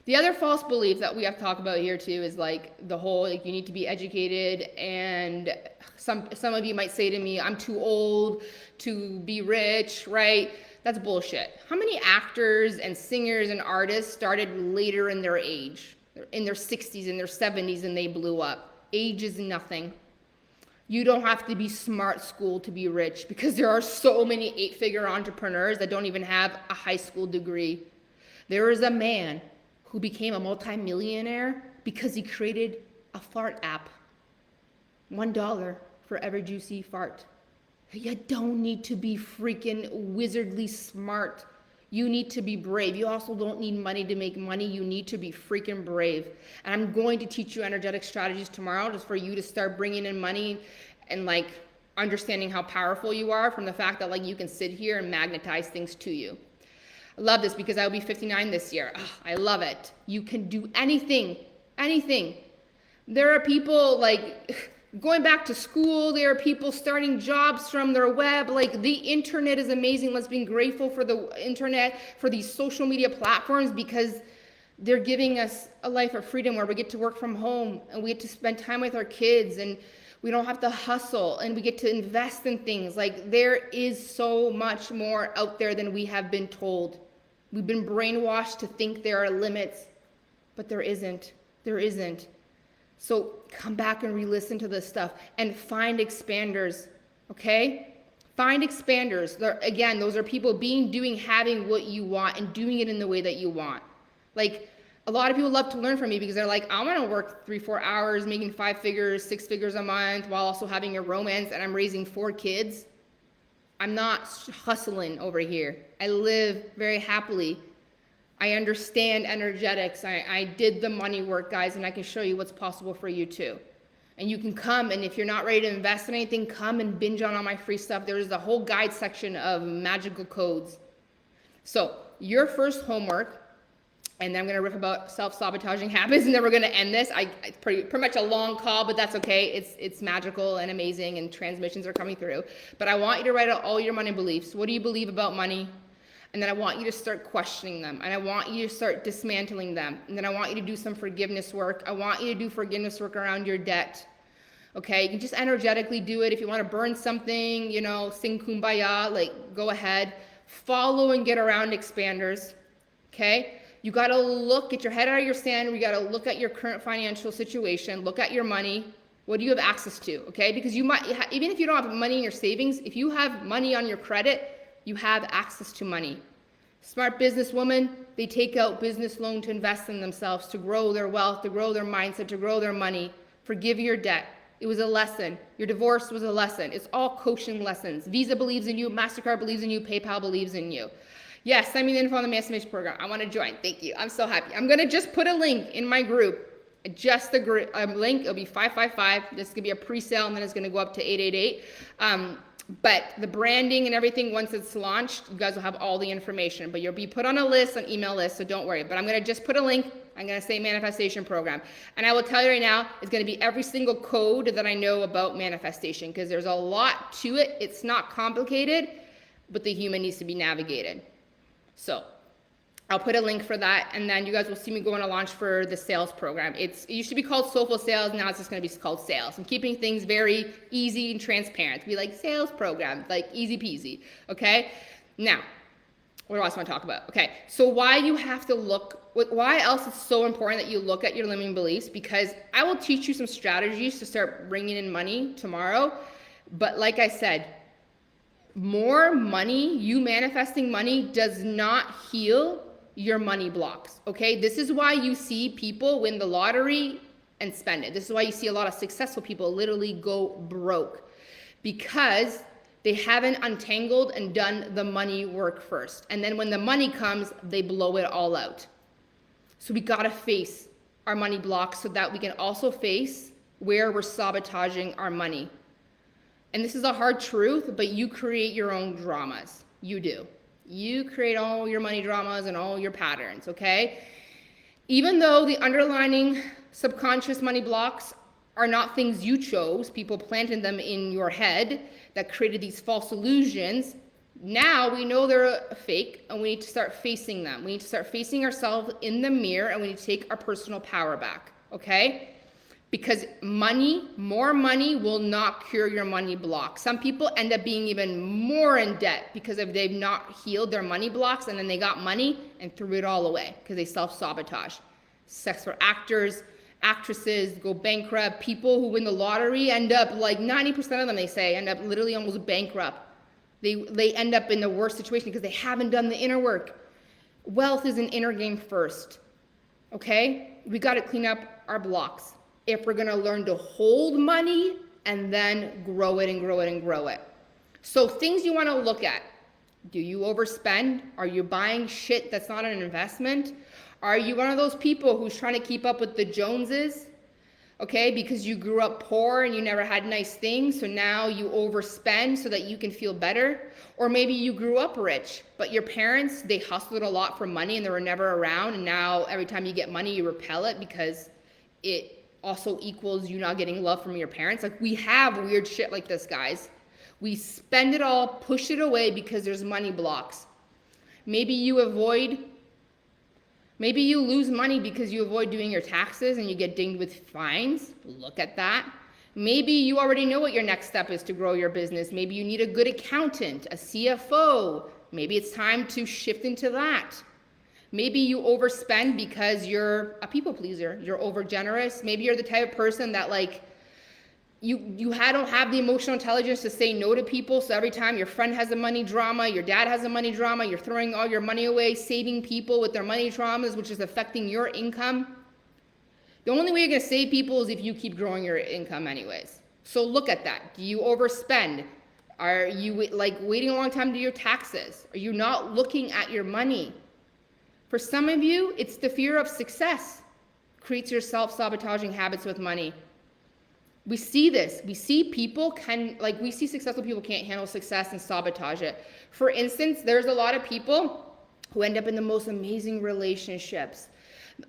[SPEAKER 1] The other false belief that we have to talk about here too is like the whole, like, you need to be educated, and some of you might say to me, I'm too old to be rich, right? That's bullshit. How many actors and singers and artists started later in their age? In their 60s, in their 70s, and they blew up. Age is nothing. You don't have to be smart school to be rich, because there are so many 8-figure entrepreneurs that don't even have a high school degree. There is a man who became a multimillionaire because he created a fart app. $1 for every juicy fart. You don't need to be freaking wizardly smart. You need to be brave. You also don't need money to make money. You need to be freaking brave. And I'm going to teach you energetic strategies tomorrow, just for you to start bringing in money and like understanding how powerful you are from the fact that like you can sit here and magnetize things to you. I love this because I'll be 59 this year. I love it. You can do anything, anything. There are people like going back to school. There are people starting jobs from their web. Like, the internet is amazing. Let's be grateful for the internet, for these social media platforms, because they're giving us a life of freedom where we get to work from home and we get to spend time with our kids, and we don't have to hustle, and we get to invest in things. Like, there is so much more out there than we have been told. We've been brainwashed to think there are limits, but there isn't. There isn't. So come back and re-listen to this stuff and find expanders, okay? Find expanders. Again, those are people doing, having what you want and doing it in the way that you want. Like, a lot of people love to learn from me because they're like, I want to work 3-4 hours, making 5 figures, 6 figures a month, while also having a romance, and I'm raising 4 kids. I'm not hustling over here. I live very happily. I understand energetics. I did the money work, guys, and I can show you what's possible for you too. And you can come, and if you're not ready to invest in anything, come and binge on all my free stuff. There's a whole guide section of magical codes. So your first homework, and then I'm going to riff about self-sabotaging habits, and then we're going to end this. It's pretty much a long call, but that's okay. It's magical and amazing, and transmissions are coming through. But I want you to write out all your money beliefs. What do you believe about money? And then I want you to start questioning them. And I want you to start dismantling them. And then I want you to do some forgiveness work. I want you to do forgiveness work around your debt. Okay, you can just energetically do it. If you want to burn something, sing Kumbaya, like, go ahead. Follow and get around expanders. Okay? You got to get your head out of your sand. We got to look at your current financial situation. Look at your money. What do you have access to? Okay? Because you might, even if you don't have money in your savings, if you have money on your credit, you have access to money. Smart businesswomen, they take out business loan to invest in themselves, to grow their wealth, to grow their mindset, to grow their money. Forgive your debt. It was a lesson. Your divorce was a lesson. It's all coaching lessons. Visa believes in you. MasterCard believes in you. PayPal believes in you. Yes, send me the info on the Masterclass program. I want to join. Thank you. I'm so happy. I'm going to just put a link in my group. Just the group link. It'll be 555. This is going to be a pre-sale, and then it's going to go up to 888. But the branding and everything, once it's launched, you guys will have all the information. But you'll be put on a list, an email list, so don't worry. But I'm going to just put a link. I'm going to say manifestation program. And I will tell you right now, it's going to be every single code that I know about manifestation, because there's a lot to it. It's not complicated, but the human needs to be navigated. So I'll put a link for that, and then you guys will see me go on a launch for the sales program. It used to be called Soulful Sales, now it's just going to be called Sales. I'm keeping things very easy and transparent. Be like sales program, like easy peasy, okay? Now, what else I want to talk about? Okay, so why you have to look, why else it's so important that you look at your limiting beliefs, because I will teach you some strategies to start bringing in money tomorrow, but like I said, more money, you manifesting money does not heal your money blocks, okay? This is why you see people win the lottery and spend it. This is why you see a lot of successful people literally go broke, because they haven't untangled and done the money work first. And then when the money comes, they blow it all out. So we gotta face our money blocks so that we can also face where we're sabotaging our money. And this is a hard truth, but you create your own dramas. You do. You create all your money dramas and all your patterns, okay? Even though the underlying subconscious money blocks are not things you chose, people planted them in your head that created these false illusions, now we know they're fake, and we need to start facing them. We need to start facing ourselves in the mirror, and we need to take our personal power back, okay? Because money, more money will not cure your money block. Some people end up being even more in debt because if they've not healed their money blocks, and then they got money and threw it all away because they self-sabotage. Sex for actors, actresses go bankrupt. People who win the lottery end up, like 90% of them, they say, end up literally almost bankrupt. They end up in the worst situation because they haven't done the inner work. Wealth is an inner game first, okay? We got to clean up our blocks if we're going to learn to hold money and then grow it and grow it and grow it. So things you want to look at. Do you overspend? Are you buying shit that's not an investment? Are you one of those people who's trying to keep up with the Joneses? Okay, because you grew up poor and you never had nice things, so now you overspend so that you can feel better. Or maybe you grew up rich, but your parents, they hustled a lot for money and they were never around, and now every time you get money, you repel it because it also equals you not getting love from your parents. Like, we have weird shit like this, guys. We spend it all, push it away because there's money blocks. Maybe you lose money because you avoid doing your taxes and you get dinged with fines. Look at that. Maybe you already know what your next step is to grow your business. Maybe you need a good accountant, a CFO. Maybe it's time to shift into that. Maybe you overspend because you're a people pleaser. You're over generous. Maybe you're the type of person that, like, you don't have the emotional intelligence to say no to people. So every time your friend has a money drama, your dad has a money drama, you're throwing all your money away, saving people with their money traumas, which is affecting your income. The only way you're going to save people is if you keep growing your income anyways. So look at that. Do you overspend? Are you like waiting a long time to do your taxes? Are you not looking at your money? For some of you, it's the fear of success creates your self-sabotaging habits with money. We see this. We see successful people can't handle success and sabotage it. For instance, there's a lot of people who end up in the most amazing relationships.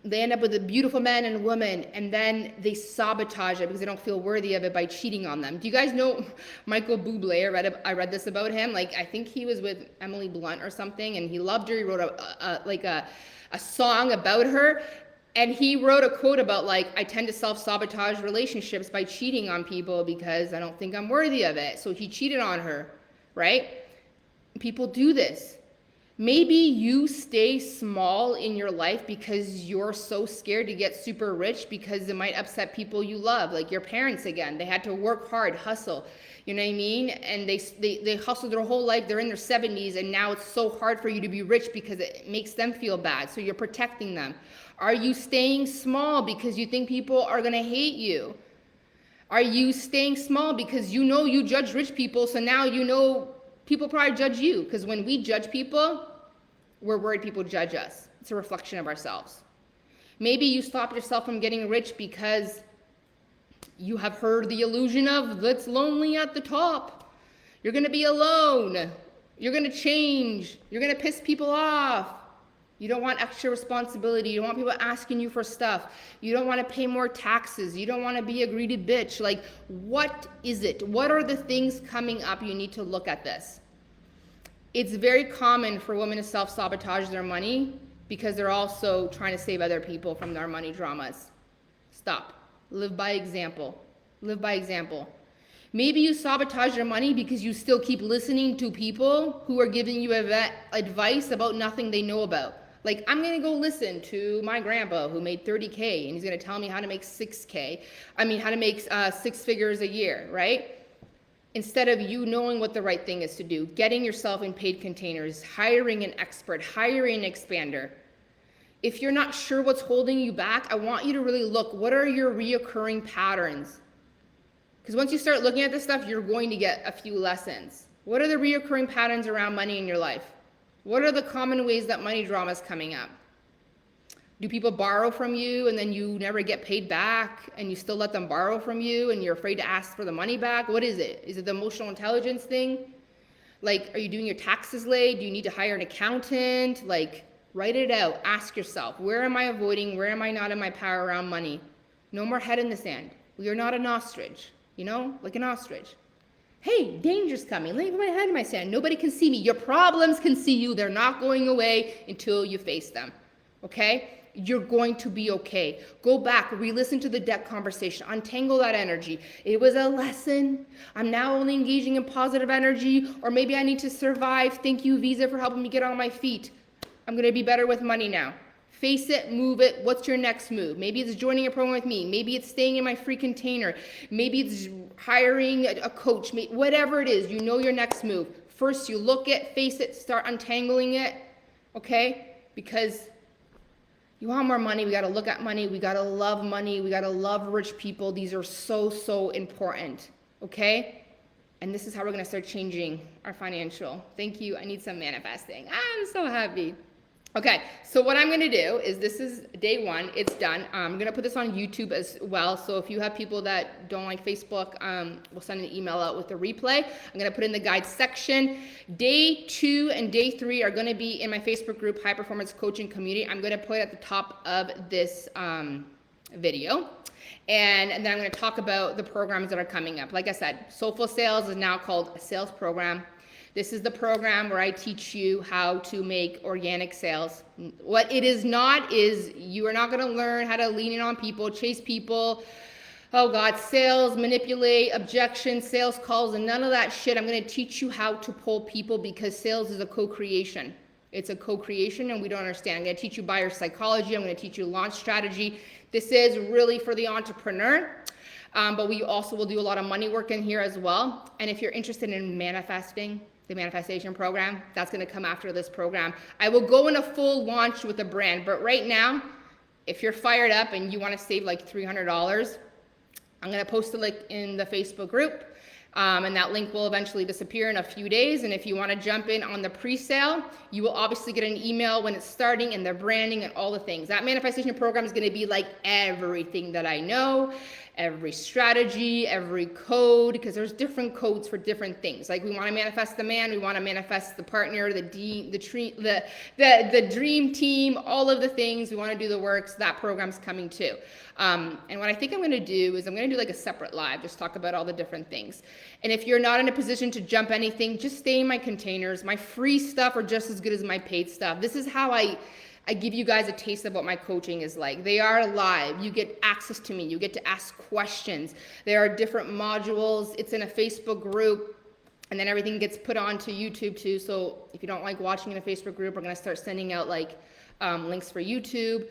[SPEAKER 1] They end up with a beautiful man and woman, and then they sabotage it because they don't feel worthy of it by cheating on them. Do you guys know Michael Bublé? I read this about him. Like, I think he was with Emily Blunt or something, and he loved her. He wrote a song about her, and he wrote a quote about, like, I tend to self-sabotage relationships by cheating on people because I don't think I'm worthy of it. So he cheated on her, right? People do this. Maybe you stay small in your life because you're so scared to get super rich because it might upset people you love, like your parents again. They had to work hard, hustle, you know what I mean? And they hustled their whole life. They're in their 70s, and now it's so hard for you to be rich because it makes them feel bad. So you're protecting them. Are you staying small because you think people are going to hate you? Are you staying small because you know you judge rich people, so now you know people probably judge you? Because when we judge people, We're worried people judge us. It's a reflection of ourselves. Maybe you stop yourself from getting rich because you have heard the illusion of that's lonely at the top. You're going to be alone. You're going to change. You're going to piss people off. You don't want extra responsibility. You don't want people asking you for stuff. You don't want to pay more taxes. You don't want to be a greedy bitch. Like, what is it? What are the things coming up? You need to look at this. It's very common for women to self-sabotage their money because they're also trying to save other people from their money dramas. Stop. Live by example. Live by example. Maybe you sabotage your money because you still keep listening to people who are giving you advice about nothing they know about. Like, I'm going to go listen to my grandpa who made 30K and he's going to tell me how to make how to make 6 figures a year, right? Instead of you knowing what the right thing is to do, getting yourself in paid containers, hiring an expert, hiring an expander. If you're not sure what's holding you back, I want you to really look, what are your reoccurring patterns? Because once you start looking at this stuff, you're going to get a few lessons. What are the reoccurring patterns around money in your life? What are the common ways that money drama is coming up? Do people borrow from you and then you never get paid back and you still let them borrow from you and you're afraid to ask for the money back? What is it? Is it the emotional intelligence thing? Like, are you doing your taxes late? Do you need to hire an accountant? Like, write it out. Ask yourself, where am I avoiding? Where am I not in my power around money? No more head in the sand. We are not an ostrich, like an ostrich. Hey, danger's coming. Let me put my head in my sand. Nobody can see me. Your problems can see you. They're not going away until you face them. Okay? You're going to be okay. Go back, re-listen to the debt conversation, untangle that energy. It was a lesson. I'm now only engaging in positive energy, or maybe I need to survive. Thank you, Visa, for helping me get on my feet. I'm going to be better with money now. Face it, move it. What's your next move? Maybe it's joining a program with me. Maybe it's staying in my free container. Maybe it's hiring a coach. Whatever it is, you know your next move. First, you look it, face it, start untangling it, okay? Because you want more money, we got to look at money. We got to love money. We got to love rich people. These are so, so important, okay? And this is how we're going to start changing our financial. Thank you. I need some manifesting. I'm so happy. Okay, so what I'm going to do is, this is day 1. It's done. I'm going to put this on YouTube as well. So if you have people that don't like Facebook, we'll send an email out with the replay. I'm going to put in the guide section. Day 2 and day 3 are going to be in my Facebook group, High Performance Coaching Community. I'm going to put it at the top of this video. And then I'm going to talk about the programs that are coming up. Like I said, Soulful Sales is now called a sales program. This is the program where I teach you how to make organic sales. What it is not is, you are not going to learn how to lean in on people, chase people, sales, manipulate, objections, sales calls, and none of that shit. I'm going to teach you how to pull people, because sales is a co-creation. It's a co-creation, and we don't understand. I'm going to teach you buyer psychology. I'm going to teach you launch strategy. This is really for the entrepreneur. But we also will do a lot of money work in here as well. And if you're interested in manifesting, the manifestation program, that's going to come after this program. I will go in a full launch with a brand, but right now, if you're fired up and you want to save like $300, I'm going to post a link in the Facebook group, and that link will eventually disappear in a few days. And if you want to jump in on the pre-sale, you will obviously get an email when it's starting, and the branding and all the things. That manifestation program is going to be like everything that I know, every strategy, every code, because there's different codes for different things. Like, we want to manifest the man, we want to manifest the partner, the dream team, all of the things. We want to do the works. That program's coming too. And what I think I'm going to do is, I'm going to do like a separate live, just talk about all the different things. And if you're not in a position to jump anything, just stay in my containers. My free stuff are just as good as my paid stuff. This is how I give you guys a taste of what my coaching is like. They are live. You get access to me. You get to ask questions. There are different modules. It's in a Facebook group, and then everything gets put onto YouTube too. So if you don't like watching in a Facebook group, we're going to start sending out like links for YouTube.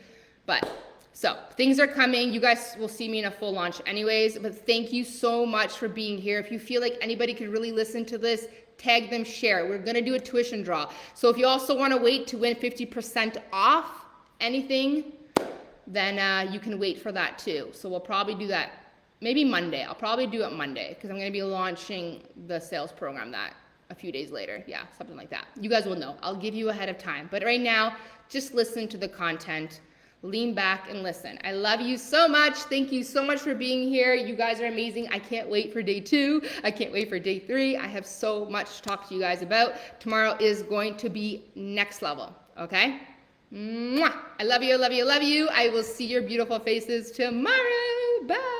[SPEAKER 1] So things are coming. You guys will see me in a full launch anyways, but thank you so much for being here. If you feel like anybody could really listen to this, tag them, share. We're going to do a tuition draw. So if you also want to wait to win 50% off anything, then you can wait for that too. So we'll probably do that maybe Monday. I'll probably do it Monday, because I'm going to be launching the sales program that a few days later. Yeah, something like that. You guys will know. I'll give you ahead of time. But right now, just listen to the content. Lean back and listen. I love you so much. Thank you so much for being here. You guys are amazing. I can't wait for day 2. I can't wait for day 3. I have so much to talk to you guys about. Tomorrow is going to be next level. Okay? Mwah! I love you. I love you. I love you. I will see your beautiful faces tomorrow. Bye.